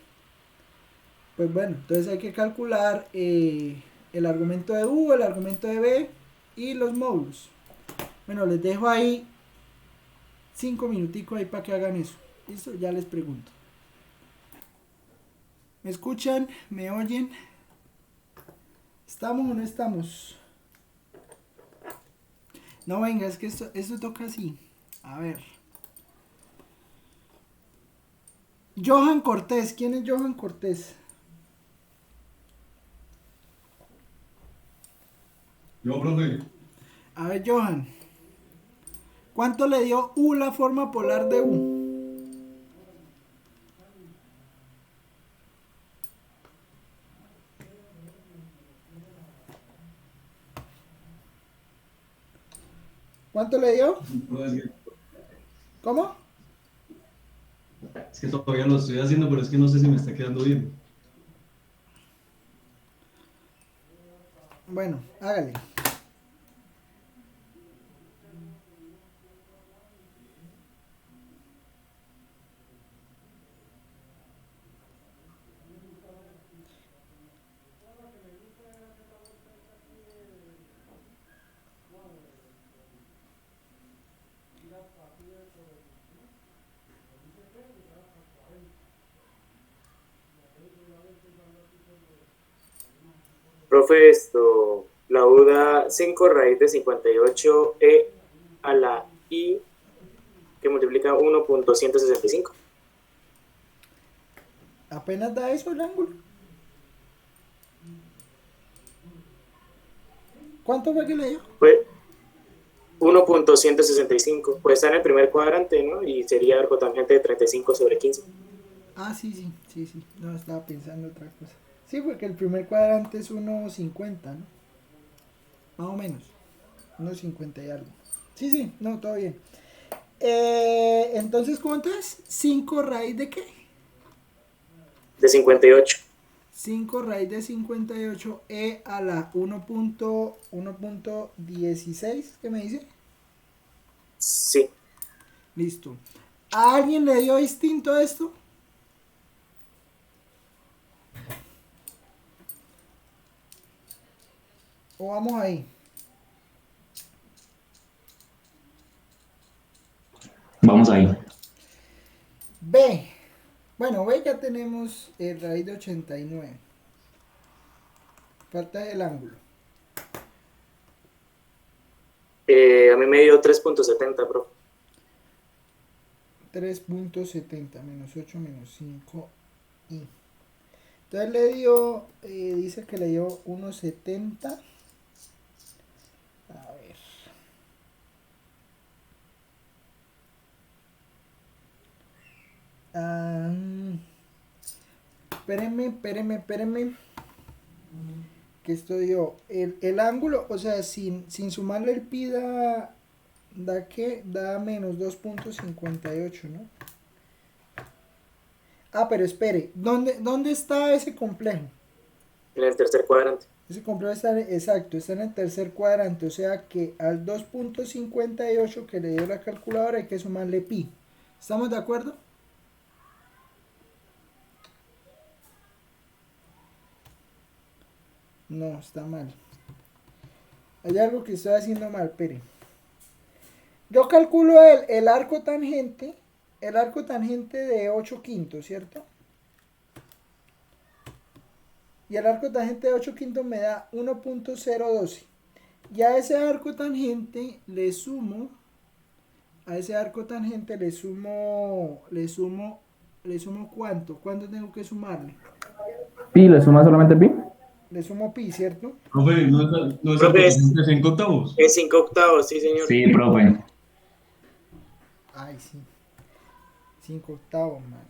Pues bueno, entonces hay que calcular el argumento de U, el argumento de B y los módulos. Bueno, les dejo ahí 5 minuticos ahí para que hagan eso. ¿Listo? Ya les pregunto. ¿Me escuchan? ¿Me oyen? ¿Estamos o no estamos? No, venga, es que esto toca así. A ver. Johan Cortés. ¿Quién es Johan Cortés? Yo, profe. A ver, Johan. ¿Cuánto le dio U la forma polar de U? ¿Cuánto le dio? ¿Cómo? Es que todavía lo estoy haciendo, pero es que no sé si me está quedando bien. Bueno, hágale. Profe, la U da 5 raíz de 58e a la i que multiplica 1.165. Apenas da eso el ángulo. ¿Cuánto fue que le dio? Pues 1.165. Pues está en el primer cuadrante, ¿no? Y sería arcotangente de 35 sobre 15. Ah, sí. No, estaba pensando otra cosa. Sí, porque el primer cuadrante es 1.50, ¿no? Más o menos. 1.50 y algo. Sí, no, todo bien. Entonces, ¿cuánto es? 5 raíz de qué? De 58. 5 raíz de 58 a la 1.16, ¿qué me dice? Sí. Listo. ¿A alguien le dio distinto esto? ¿O vamos ahí? Vamos ahí. B. Bueno, B ya tenemos el raíz de 89. Falta el ángulo. A mí me dio 3.70, profe. 3.70 menos 8 menos 5 y. Entonces le dio, dice que le dio 1.70. A ver. Espérenme. Que esto dio el ángulo, o sea, sin sumarle el pi da ¿qué? Da menos 2.58, ¿no? Ah, pero espere, ¿dónde está ese complejo? En el tercer cuadrante. Ese complejo está en el tercer cuadrante, o sea que al 2.58 que le dio la calculadora hay que sumarle pi. ¿Estamos de acuerdo? No, está mal. Hay algo que estoy haciendo mal, espere. Yo calculo el arco tangente de 8 quintos, ¿cierto? y el arco tangente de 8 quintos me da 1.012. Y a ese arco tangente le sumo, ¿cuánto? ¿Cuánto tengo que sumarle? Pi, ¿le suma solamente pi? Le sumo pi, ¿cierto? Profe, ¿no es Profe, arcotangente 5 octavos? es 5 octavos, sí, señor. Sí, profe. Ay, sí. 5 octavos, man.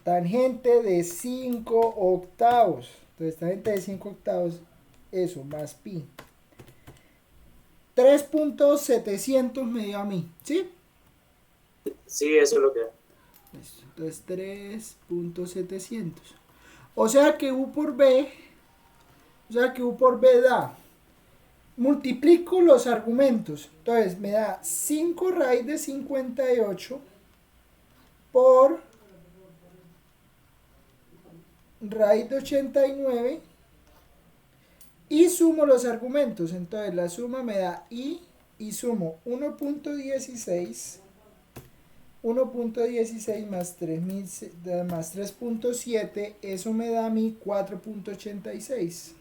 Tangente de 5 octavos. Entonces, tangente de 5 octavos, eso, más pi. 3.700 me dio a mí, ¿sí? Sí, eso es lo que da. Listo. Entonces, 3.700. O sea que U por B da. Multiplico los argumentos. Entonces, me da 5 raíz de 58 por raíz de 89 y sumo los argumentos. Entonces la suma me da y sumo 1.16 más 3000 más 3.7, eso me da a mí 4.86.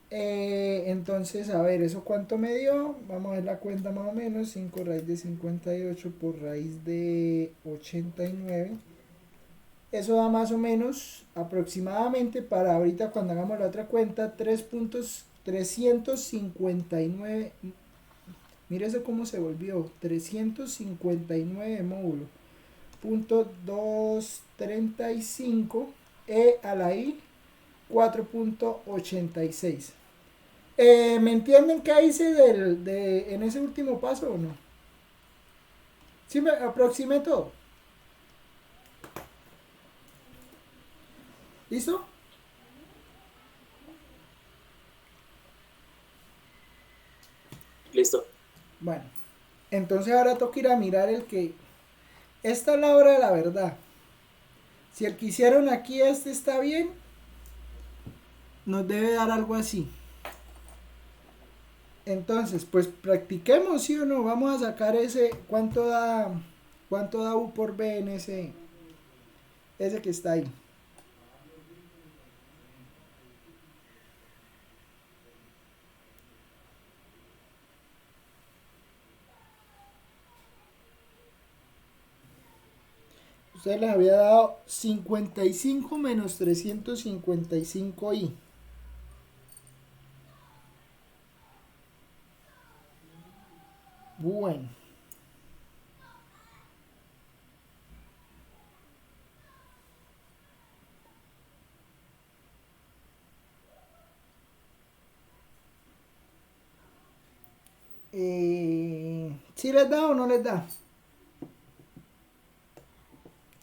Entonces, a ver, ¿eso cuánto me dio? Vamos a ver la cuenta más o menos. 5 raíz de 58 por raíz de 89. Eso da más o menos, aproximadamente, para ahorita cuando hagamos la otra cuenta, 3.359. Mire eso cómo se volvió. 359 módulos. Punto 235 e a la i 4.86. ¿Me entienden qué hice en ese último paso o no? ¿Sí me aproximé todo? ¿Listo? Listo. Bueno, entonces ahora toca ir a mirar el que... Esta es la hora de la verdad. Si el que hicieron aquí está bien, nos debe dar algo así. Entonces, pues practiquemos, ¿sí o no? Vamos a sacar ese... ¿Cuánto da U por B en ese que está ahí? Usted les había dado 55 menos 355i. Bueno. ¿Sí les da o no les da?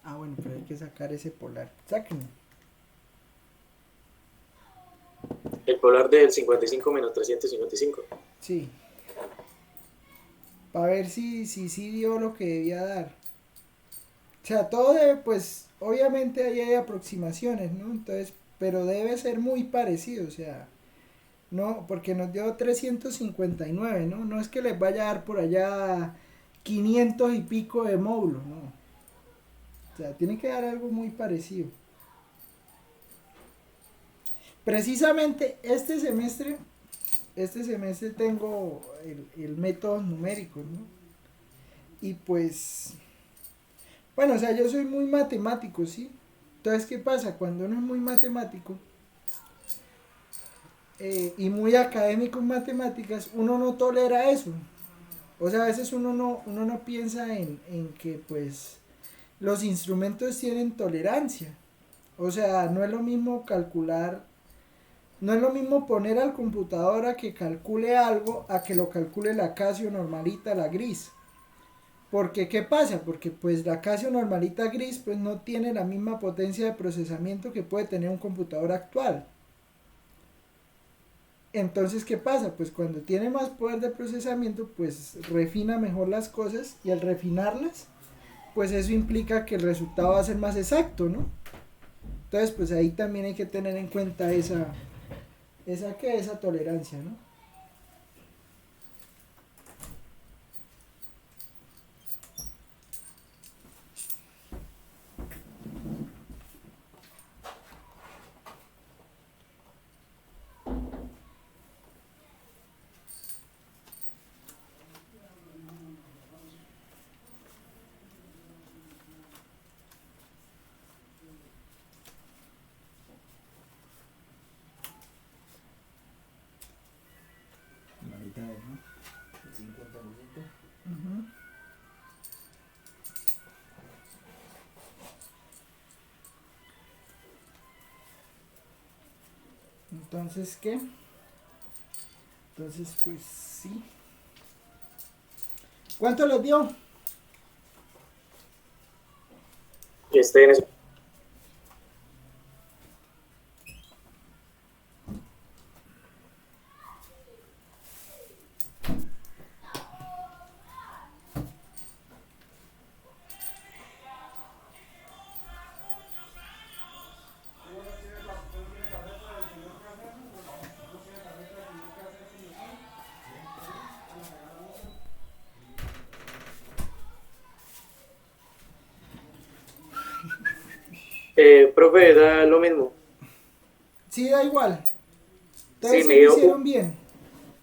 Ah, bueno, pero hay que sacar ese polar. Sáquenlo. El polar del 55 menos 355. Sí. Para ver si dio lo que debía dar. O sea, todo debe, pues, obviamente ahí hay aproximaciones, ¿no? Entonces, pero debe ser muy parecido, o sea, no, porque nos dio 359, ¿no? No es que les vaya a dar por allá 500 y pico de módulos, ¿no? O sea, tiene que dar algo muy parecido. Precisamente este semestre tengo el método numérico, ¿no? Y pues, bueno, o sea, yo soy muy matemático, ¿sí? Entonces, ¿qué pasa? Cuando uno es muy matemático y muy académico en matemáticas, uno no tolera eso. O sea, a veces uno no piensa en que, pues, los instrumentos tienen tolerancia. O sea, no es lo mismo calcular, no es lo mismo poner al computador a que calcule algo a que lo calcule la Casio normalita, la gris. Porque, ¿qué pasa? Porque pues la Casio normalita gris pues no tiene la misma potencia de procesamiento que puede tener un computador actual. Entonces, ¿qué pasa? Pues cuando tiene más poder de procesamiento pues refina mejor las cosas y al refinarlas pues eso implica que el resultado va a ser más exacto, ¿no? Entonces, pues ahí también hay que tener en cuenta esa tolerancia, ¿no? Ujú. Entonces, ¿qué? Entonces, pues sí. ¿Cuánto les dio? En eso. Profe, da lo mismo. Sí, da igual. Sí, Entonces, me sí lo dio hicieron bien.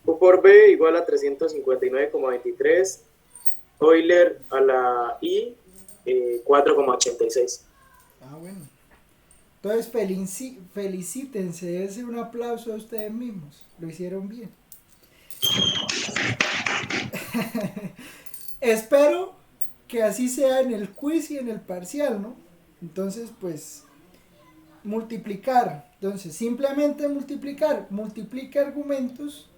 U por B igual a 359,23. Euler a la I, 4,86. Ah, bueno. Entonces, felicítense, dense un aplauso a ustedes mismos. Lo hicieron bien. Espero que así sea en el quiz y en el parcial, ¿no? Entonces, pues, multiplicar. Entonces, simplemente multiplicar. Multiplique argumentos.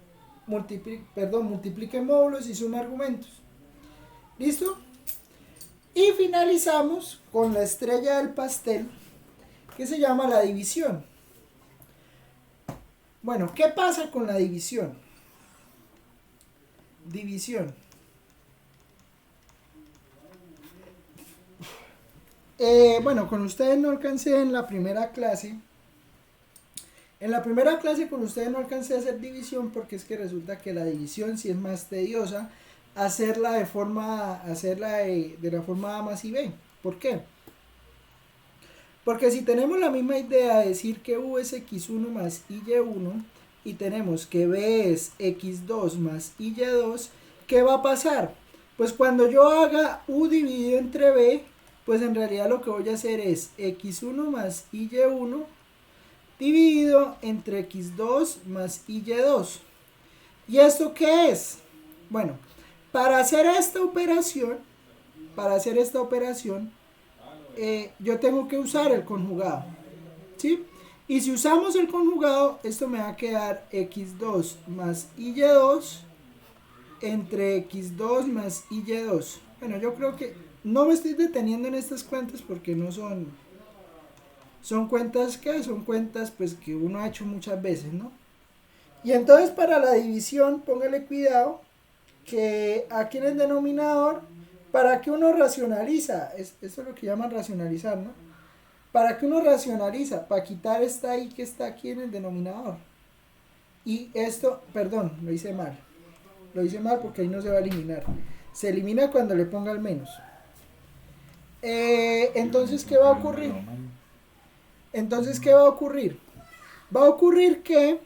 Multiplique módulos y suma argumentos. ¿Listo? Y finalizamos con la estrella del pastel, que se llama la división. Bueno, ¿qué pasa con la división? División. Bueno, con ustedes no alcancé en la primera clase. En la primera clase con ustedes no alcancé a hacer división porque es que resulta que la división sí es más tediosa hacerla de la forma A más y B. ¿Por qué? Porque si tenemos la misma idea de decir que U es x1 más y1 y tenemos que B es x2 más y2, ¿qué va a pasar? Pues cuando yo haga U dividido entre B, pues en realidad lo que voy a hacer es x1 más y1 dividido entre x2 más y2. ¿Y esto qué es? Bueno, para hacer esta operación, yo tengo que usar el conjugado, ¿sí? Y si usamos el conjugado, esto me va a quedar x2 más y2 entre x2 más y2. Bueno, yo creo que no me estoy deteniendo en estas cuentas porque no son cuentas son cuentas pues que uno ha hecho muchas veces, ¿no? Y entonces para la división, póngale cuidado que aquí en el denominador, para que uno racionaliza, esto es lo que llaman racionalizar, ¿no? Para que uno racionaliza, para quitar esta i que está aquí en el denominador. Y esto, perdón, lo hice mal porque ahí no se va a eliminar. Se elimina cuando le ponga el menos. Entonces, ¿qué va a ocurrir? Va a ocurrir que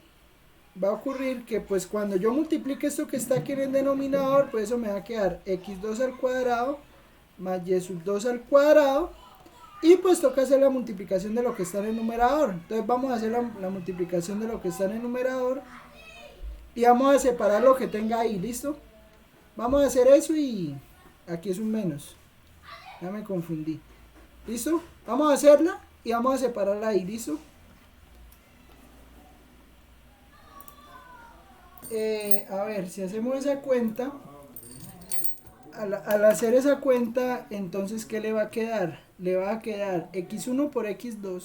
pues cuando yo multiplique esto que está aquí en el denominador, pues eso me va a quedar x2 al cuadrado más y sub 2 al cuadrado. Y pues toca hacer la multiplicación de lo que está en el numerador. Entonces vamos a hacer la multiplicación de lo que está en el numerador. Y vamos a separar lo que tenga ahí, ¿listo? Vamos a hacer eso y aquí es un menos. Ya me confundí. ¿Listo? Vamos a hacerla y vamos a separarla ahí, ¿listo? A ver, si hacemos esa cuenta, al hacer esa cuenta, entonces ¿qué le va a quedar? Le va a quedar x1 por x2.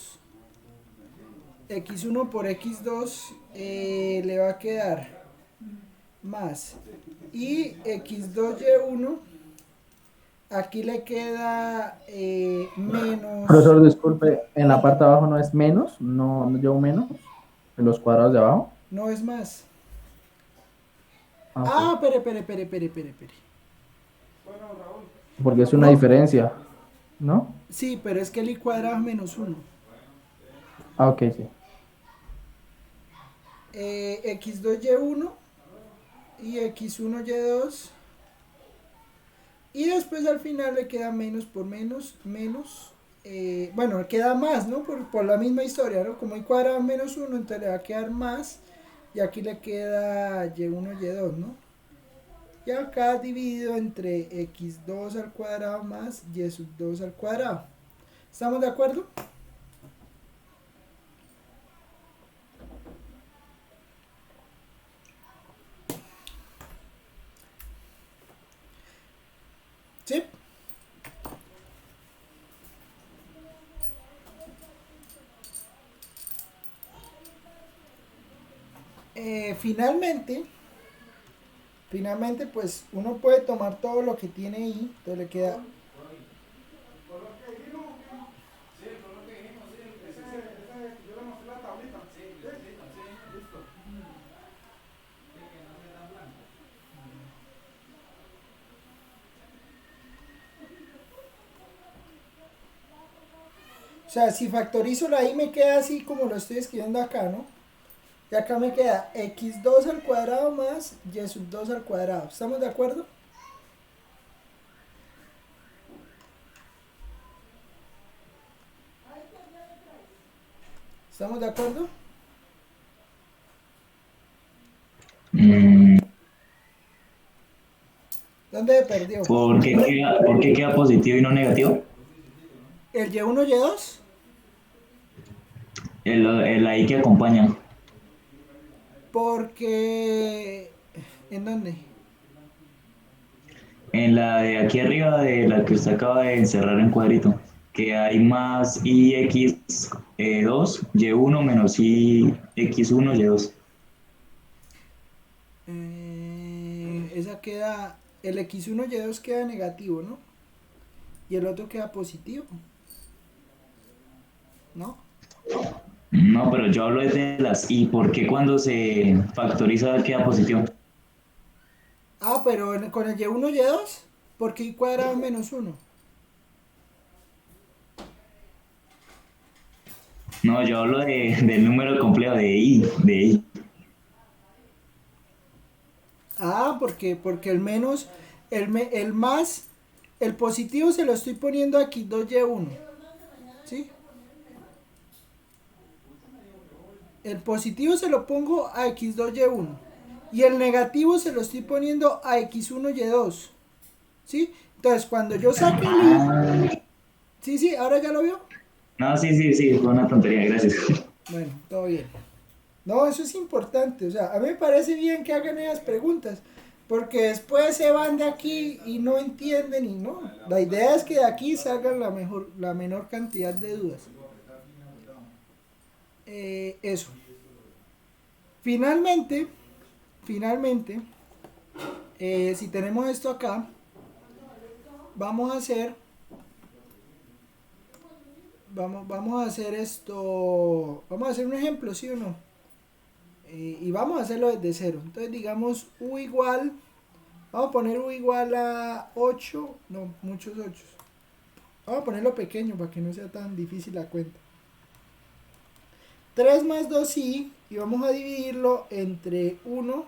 X1 por x2 le va a quedar más. Y x2y1, aquí le queda menos. Profesor, disculpe, en la parte de abajo no es menos, no llevo menos, en los cuadrados de abajo. No es más. Ah, ok. Espere. Porque es una No. diferencia, ¿no? Sí, pero es que el i cuadrado es menos 1. Ah, ok, sí. X2y1 y x1y2. Y después al final le queda menos por menos. Bueno, queda más, ¿no? Por la misma historia, ¿no? Como i cuadrado es menos 1, entonces le va a quedar más. Y aquí le queda y1, y2, ¿no? Y acá dividido entre x2 al cuadrado más y sub 2 al cuadrado. ¿Estamos de acuerdo? ¿Sí? Finalmente, pues uno puede tomar todo lo que tiene ahí, entonces le queda. O sea, si factorizo la i me queda así como lo estoy escribiendo acá, ¿no? Y acá me queda x2 al cuadrado más y sub 2 al cuadrado. ¿Estamos de acuerdo? ¿Estamos de acuerdo? Mm, ¿Dónde se perdió? por qué queda positivo y no negativo? ¿El y1, y2? El ahí que acompaña. Porque... ¿En dónde? En la de aquí arriba, de la que usted acaba de encerrar en cuadrito, que hay más ix2, y1 menos ix1, y2. Esa queda... El x1, y2 queda negativo, ¿no? Y el otro queda positivo. ¿No? No, pero yo hablo de las y. ¿Por qué cuando se factoriza queda positivo? Ah, pero con el y1, y2, porque i cuadrado es menos 1. No, yo hablo del número complejo de i. Ah, porque el menos, el más, el positivo se lo estoy poniendo aquí 2y1. ¿Sí? El positivo se lo pongo a x2y1. Y el negativo se lo estoy poniendo a x1y2. ¿Sí? Entonces, cuando yo saque el i... Ah, Sí, ahora ya lo vio. no, sí, fue una tontería, gracias. Bueno, todo bien. No, eso es importante. O sea, a mí me parece bien que hagan esas preguntas. Porque después se van de aquí y no entienden y no. La idea es que de aquí salgan la menor cantidad de dudas. Eso. Finalmente, si tenemos esto acá, vamos a hacer un ejemplo, ¿sí o no? Y vamos a hacerlo desde cero. Entonces digamos u igual, vamos a poner u igual a 8, no, muchos 8. Vamos a ponerlo pequeño para que no sea tan difícil la cuenta. 3 más 2i y vamos a dividirlo entre 1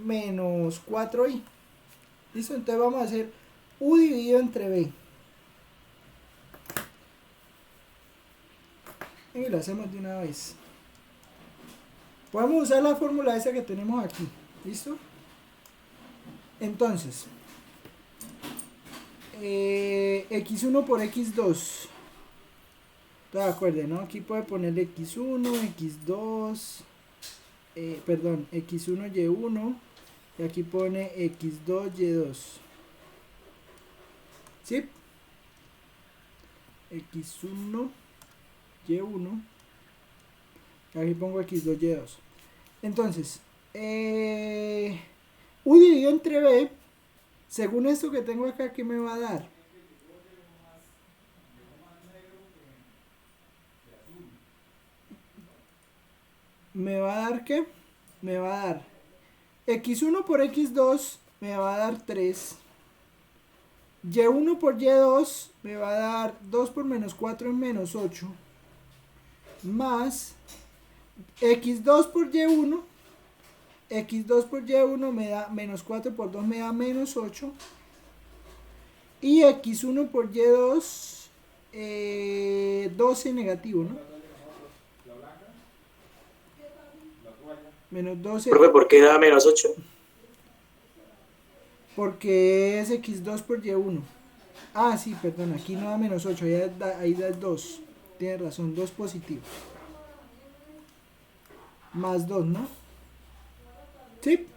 menos 4i. ¿Listo? Entonces vamos a hacer u dividido entre b. Y lo hacemos de una vez. Podemos usar la fórmula esa que tenemos aquí. ¿Listo? Entonces, x1 por x2. ¿De acuerdo, no? Aquí puede poner x1, x2, perdón, x1, y1. Y aquí pone x2, y2. ¿Sí? x1, y1. Aquí pongo x2, y2. Entonces, u dividido entre b, según esto que tengo acá, ¿qué me va a dar? ¿Me va a dar qué? Me va a dar x1 por x2, me va a dar 3. y1 por y2 me va a dar 2 por menos 4 es menos 8. Más x2 por y1. x2 por y1 me da menos 4 por 2 me da menos 8. Y x1 por y2, 12 negativo, ¿no? Menos 12. Profe, ¿por qué da menos 8? porque es x2 por y1. Ah, sí, perdón, aquí no da menos 8, ahí da 2. Tienes razón, 2 positivo. Más 2, ¿no? Sí.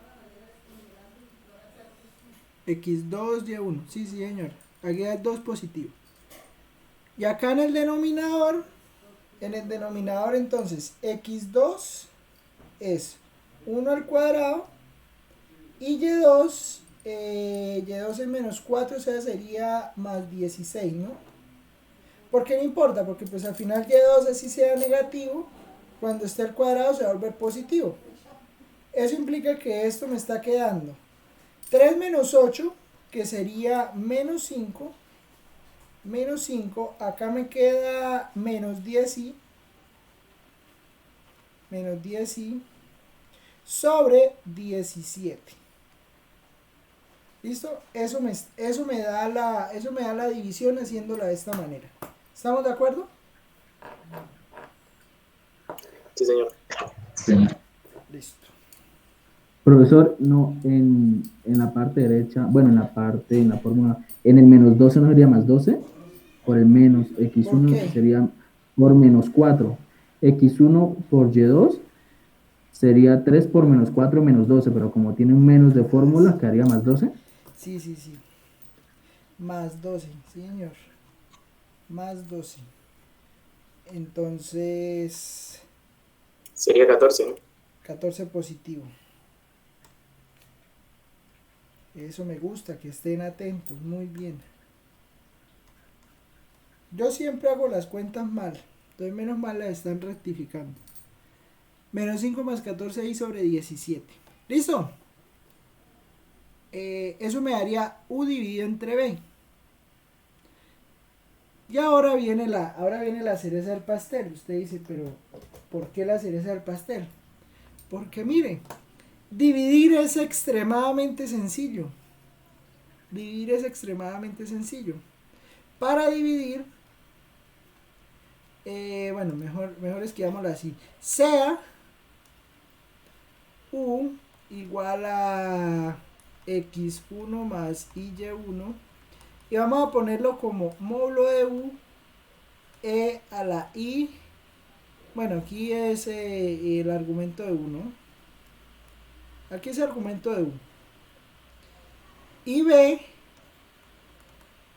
x2, y1. Sí, sí, señor. Aquí da 2 positivo. Y acá en el denominador entonces, x2 es 1 al cuadrado y y2 es menos 4, o sea, sería más 16, ¿no? ¿Por qué no importa? Porque pues al final y2 así sea negativo, cuando esté al cuadrado se va a volver positivo. Eso implica que esto me está quedando 3 menos 8, que sería menos 5. Menos 5, acá me queda menos 10i, menos 10i sobre 17. ¿Listo? Eso me da la división haciéndola de esta manera. ¿Estamos de acuerdo? Sí, señor. Sí. Listo. Profesor, no, en la parte derecha, bueno, en la fórmula, en el menos 12 no sería más 12, por el menos ¿Por x1 qué? sería por menos 4, x1 por y2 sería 3 por menos 4 menos 12, pero como tiene un menos de fórmula, quedaría más 12. Sí, sí, sí. Más 12, sí, señor. Más 12. Entonces, Sería 14, ¿no? 14 positivo. Eso me gusta, que estén atentos. Muy bien. Yo siempre hago las cuentas mal. Entonces menos mal las están rectificando. Menos 5 más 14 y sobre 17. ¿Listo? Eso me daría u dividido entre b. Y ahora viene la cereza del pastel. Usted dice, pero ¿por qué la cereza del pastel? Porque mire, dividir es extremadamente sencillo. Dividir es extremadamente sencillo. Para dividir, bueno, mejor escribámoslo así. Sea u igual a x1 más y1. Y vamos a ponerlo como módulo de u e a la i. Bueno, aquí es el argumento de u, ¿no? Aquí es el argumento de u. Y b,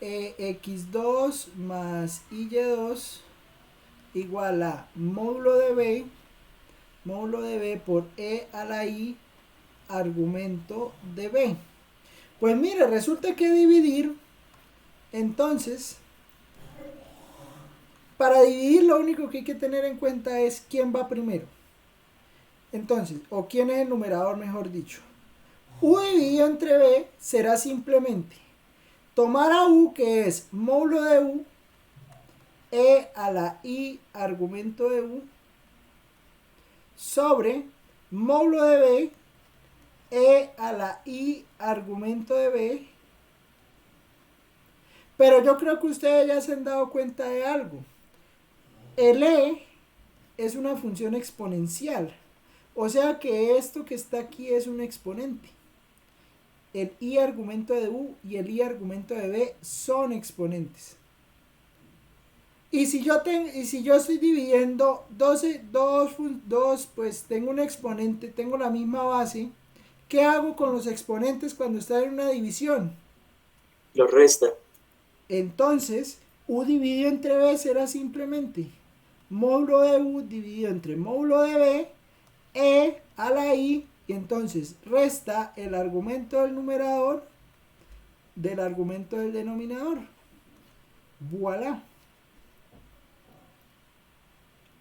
x2 más y2 igual a módulo de b por e a la i argumento de b. Pues mire, resulta que dividir, entonces, para dividir lo único que hay que tener en cuenta es quién va primero. Entonces, o quién es el numerador, mejor dicho. U dividido entre b será simplemente tomar a u, que es módulo de u, e a la i argumento de u, sobre módulo de b, e a la i argumento de b. Pero yo creo que ustedes ya se han dado cuenta de algo. El e es una función exponencial. O sea que esto que está aquí es un exponente. El i argumento de u y el i argumento de b son exponentes. Y si yo estoy dividiendo dos, pues tengo un exponente, tengo la misma base. ¿Qué hago con los exponentes cuando están en una división? Lo resta. Entonces, u dividido entre b será simplemente módulo de u dividido entre módulo de b, e a la i, y entonces resta el argumento del numerador del argumento del denominador. Voilà.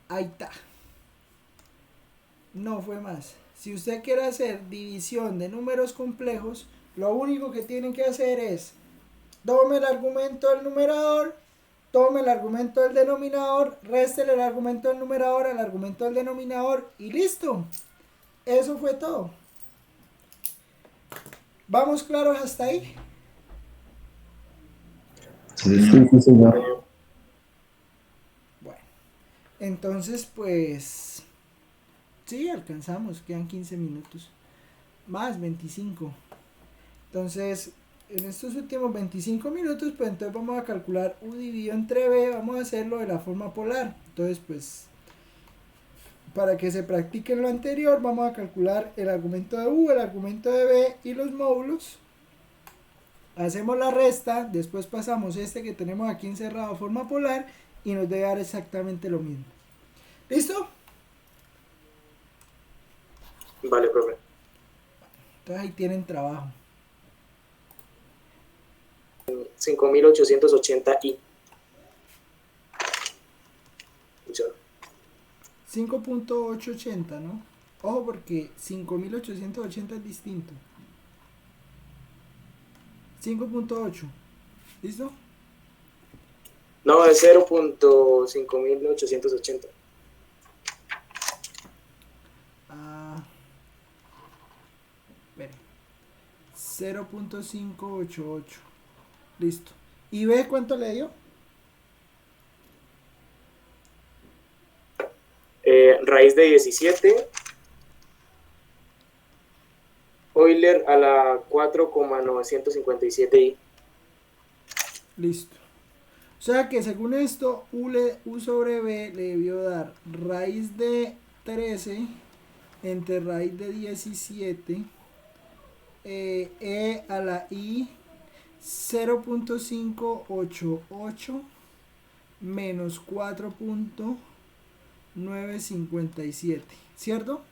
Ahí está. No fue más. Si usted quiere hacer división de números complejos, lo único que tienen que hacer es tome el argumento del numerador, tome el argumento del denominador, réstele el argumento del numerador al argumento del denominador y listo. Eso fue todo. ¿Vamos claros hasta ahí? Sí, Sí, señor. sí, señor. Bueno, entonces pues sí, alcanzamos, quedan 15 minutos. Más 25. Entonces, en estos últimos 25 minutos, pues entonces vamos a calcular U dividido entre B, vamos a hacerlo de la forma polar. Entonces, pues, para que se practique lo anterior, vamos a calcular el argumento de U, el argumento de B y los módulos. Hacemos la resta, después pasamos este que tenemos aquí encerrado a forma polar y nos debe dar exactamente lo mismo. ¿Listo? Vale, profe. Entonces ahí tienen trabajo. 5880i. 5.880, ¿no? Ojo porque 5880 es distinto. 5.8. ¿Listo? No, es 0.5880. Espere. 0.588. Listo. ¿Y B cuánto le dio? Raíz de 17. Euler a la 4,957i. Listo. O sea que según esto, U sobre B le debió dar raíz de 13 entre raíz de 17 E a la I 0.588 menos 4.957, ¿cierto?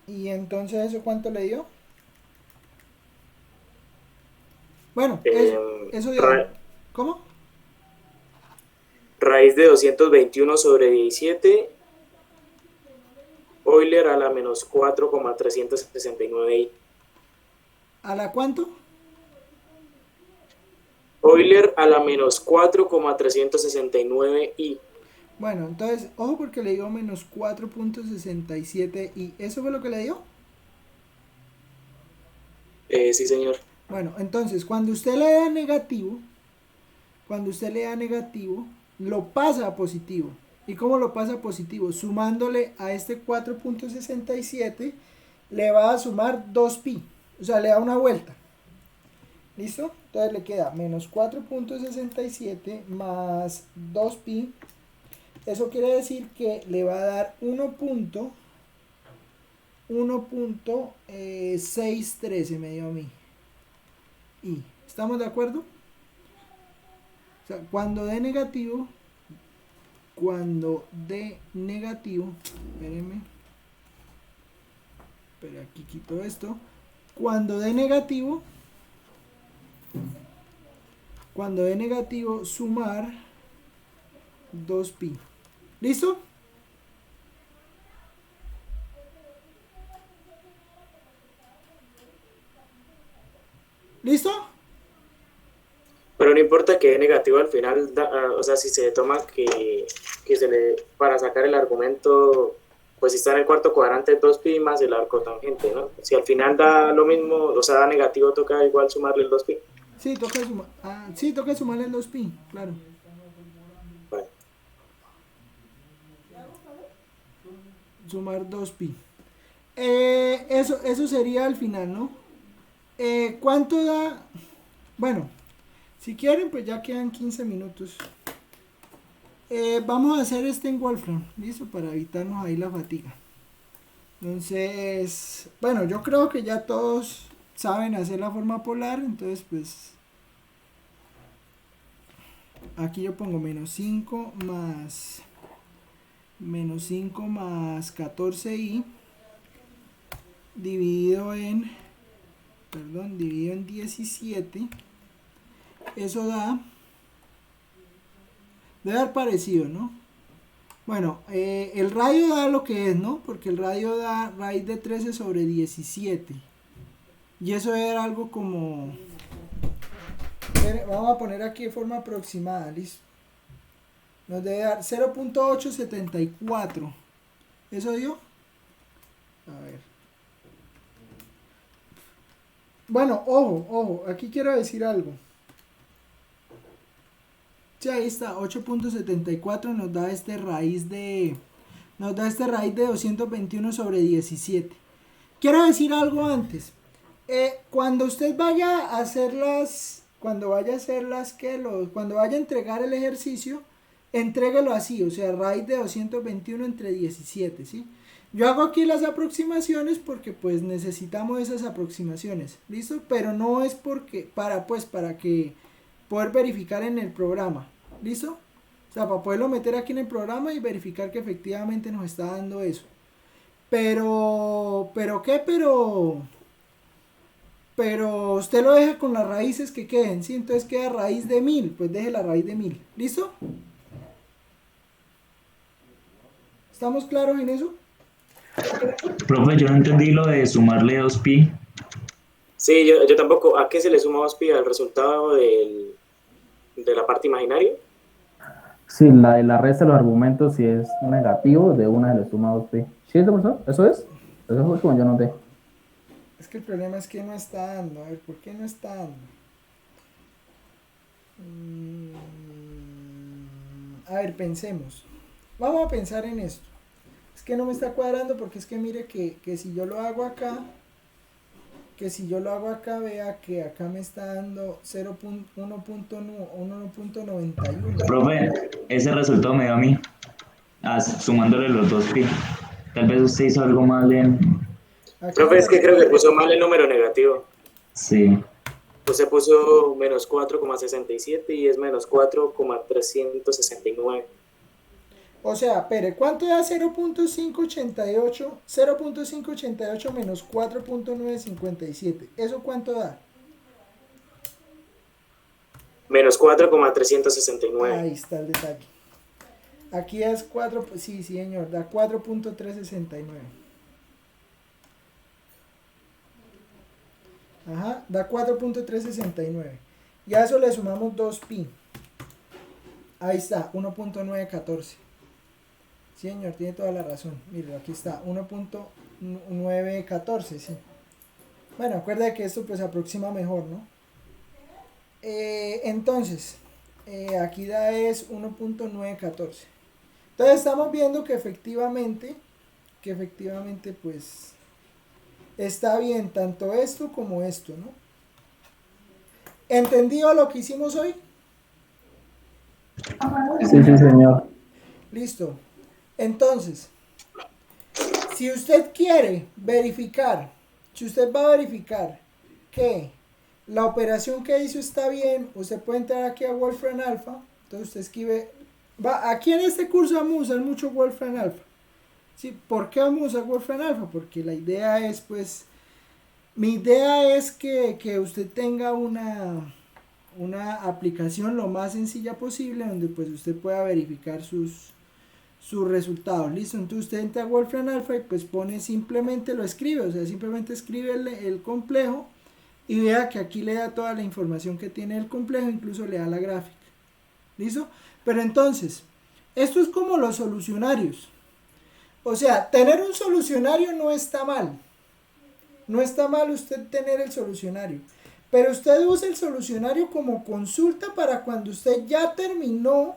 Y entonces ¿eso cuánto le dio? Bueno, eso dio. ¿Cómo? Raíz de 221 sobre 17. Euler a la menos 4,369i. ¿A la cuánto? Euler a la menos 4,369i. Bueno, entonces, ojo porque le dio menos 4.67 y ¿eso fue lo que le dio? Sí, señor. Bueno, entonces, cuando usted le da negativo, lo pasa a positivo. ¿Y cómo lo pasa a positivo? Sumándole a este 4.67, le va a sumar 2pi. O sea, le da una vuelta. ¿Listo? Entonces le queda menos 4.67 más 2pi. Eso quiere decir que le va a dar 1.613 me dio a mí. ¿Y estamos de acuerdo? O sea, cuando dé negativo, espérenme. Pero aquí quito esto. Cuando dé negativo, sumar 2pi. ¿Listo? ¿Listo? Pero no importa que dé negativo al final, o sea, si se toma que se le, para sacar el argumento, pues si está en el cuarto cuadrante 2pi más el arco tangente, ¿no? Si al final da lo mismo, o sea, da negativo, toca igual sumarle el 2pi. Sí, toca sumarle el 2pi, claro. Vale. Sumar 2pi. Eso sería al final, ¿no? ¿Cuánto da? Bueno, si quieren, pues ya quedan 15 minutos. Vamos a hacer este en Wolfram, ¿listo? Para evitarnos ahí la fatiga. Entonces, bueno, yo creo que ya todos saben hacer la forma polar, entonces pues aquí yo pongo menos 5 más 14i dividido en 17. Eso debe dar parecido, ¿no? Bueno, el radio da lo que es, ¿no? Porque el radio da raíz de 13 sobre 17. Y eso era algo como... Vamos a poner aquí de forma aproximada, ¿listo? Nos debe dar 0.874. ¿Eso dio? A ver. Bueno, ojo, aquí quiero decir algo. Sí, ahí está, 8.74 nos da raíz de nos da esta raíz de 221 sobre 17. Quiero decir algo antes. Cuando usted vaya a hacer cuando vaya a hacer cuando vaya a entregar el ejercicio, entréguelo así, o sea, raíz de 221 entre 17, ¿sí? Yo hago aquí las aproximaciones porque pues necesitamos esas aproximaciones, ¿listo? Pero no es para que poder verificar en el programa, ¿listo? O sea, para poderlo meter aquí en el programa y verificar que efectivamente nos está dando eso. Pero usted lo deja con las raíces que queden, ¿sí? Entonces queda raíz de 1000, pues deje la raíz de 1000, ¿listo? ¿Estamos claros en eso? Profe, yo no entendí lo de sumarle 2pi. Sí, yo tampoco. ¿A qué se le suma 2pi? ¿Al resultado de la parte imaginaria? Sí, la resta de los argumentos, si es negativo, de una se le suma 2pi. ¿Sí, profesor? ¿Eso es? Eso fue como yo noté. Es que el problema es que no está dando. A ver, ¿por qué no está dando? A ver, pensemos. Vamos a pensar en esto. Es que no me está cuadrando porque es que mire que si yo lo hago acá, vea que acá me está dando 1.91. Profe, ese resultado me dio a mí, sumándole los 2pi. Tal vez usted hizo algo mal en... Acá Profe, es que creo que puso mal el número negativo. Sí. Usted puso menos 4,67 y es menos 4,369. O sea, espere, ¿cuánto da 0.588? 0.588 menos 4.957. ¿Eso cuánto da? Menos 4,369. Ahí está el detalle. Aquí es 4, sí, señor, da 4.369. Ajá, da 4.369. Y a eso le sumamos 2pi. Ahí está, 1.914. Sí, señor, tiene toda la razón. Mire, aquí está, 1.914, sí. Bueno, acuerda que esto pues aproxima mejor, ¿no? Entonces, aquí da es 1.914. Entonces estamos viendo que efectivamente pues está bien tanto esto como esto, ¿no? ¿Entendido lo que hicimos hoy? Sí, sí, señor. Listo. Entonces, si usted quiere verificar, si usted va a verificar que la operación que hizo está bien, usted puede entrar aquí a Wolfram Alpha. Entonces usted escribe, aquí en este curso vamos a usar mucho Wolfram Alpha. ¿Sí? ¿Por qué vamos a usar Wolfram Alpha? Porque la idea es, pues, mi idea es que usted tenga una aplicación lo más sencilla posible donde pues usted pueda verificar sus resultados. Listo, entonces usted entra a Wolfram Alpha y pues pone, simplemente lo escribe, o sea, simplemente escribe el complejo y vea que aquí le da toda la información que tiene el complejo, incluso le da la gráfica. ¿Listo? Pero entonces, esto es como los solucionarios. O sea, tener un solucionario no está mal. No está mal usted tener el solucionario. Pero usted usa el solucionario como consulta para cuando usted ya terminó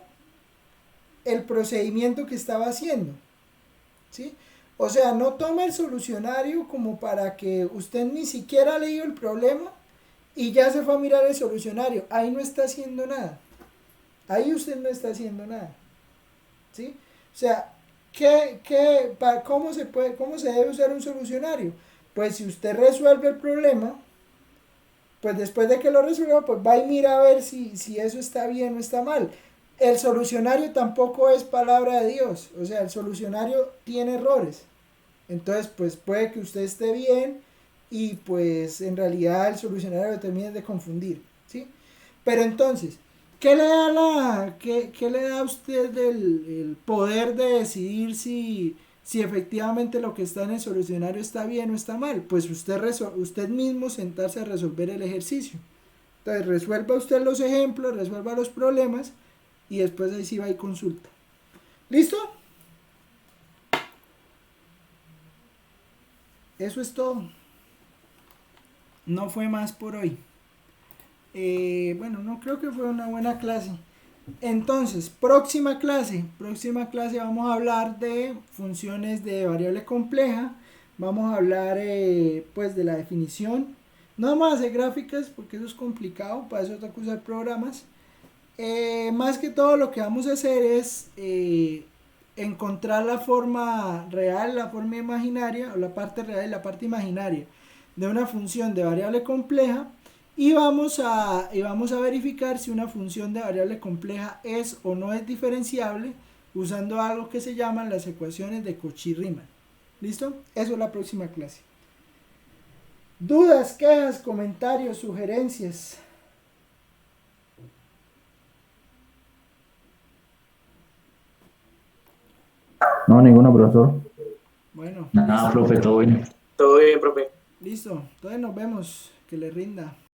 el procedimiento que estaba haciendo. ¿Sí? O sea, no toma el solucionario como para que usted ni siquiera ha leído el problema y ya se fue a mirar el solucionario. Ahí no está haciendo nada. Ahí usted no está haciendo nada. ¿Sí? O sea, ¿cómo se debe usar un solucionario? Pues si usted resuelve el problema, pues después de que lo resuelva, pues va y mira a ver si eso está bien o está mal. El solucionario tampoco es palabra de Dios, o sea, el solucionario tiene errores. Entonces, pues puede que usted esté bien y pues en realidad el solucionario lo termine de confundir, ¿sí? Pero entonces, ¿qué le da a usted el poder de decidir si efectivamente lo que está en el solucionario está bien o está mal? Pues usted mismo sentarse a resolver el ejercicio. Entonces, resuelva usted los ejemplos, resuelva los problemas y después ahí sí va y consulta. ¿Listo? Eso es todo. No fue más por hoy. Bueno, no creo que fue una buena clase. Entonces, próxima clase vamos a hablar de funciones de variable compleja, vamos a hablar pues de la definición, no vamos a hacer gráficas porque eso es complicado, para eso tengo que usar programas. Más que todo lo que vamos a hacer es encontrar la forma real, la forma imaginaria, o la parte real y la parte imaginaria de una función de variable compleja, y vamos a verificar si una función de variable compleja es o no es diferenciable usando algo que se llaman las ecuaciones de Cauchy-Riemann. ¿Listo? Eso es la próxima clase. ¿Dudas, quejas, comentarios, sugerencias? No, ninguno, profesor. Bueno, Nada, profe, todo bien. Todo bien, profe. listo. Entonces nos vemos. Que le rinda.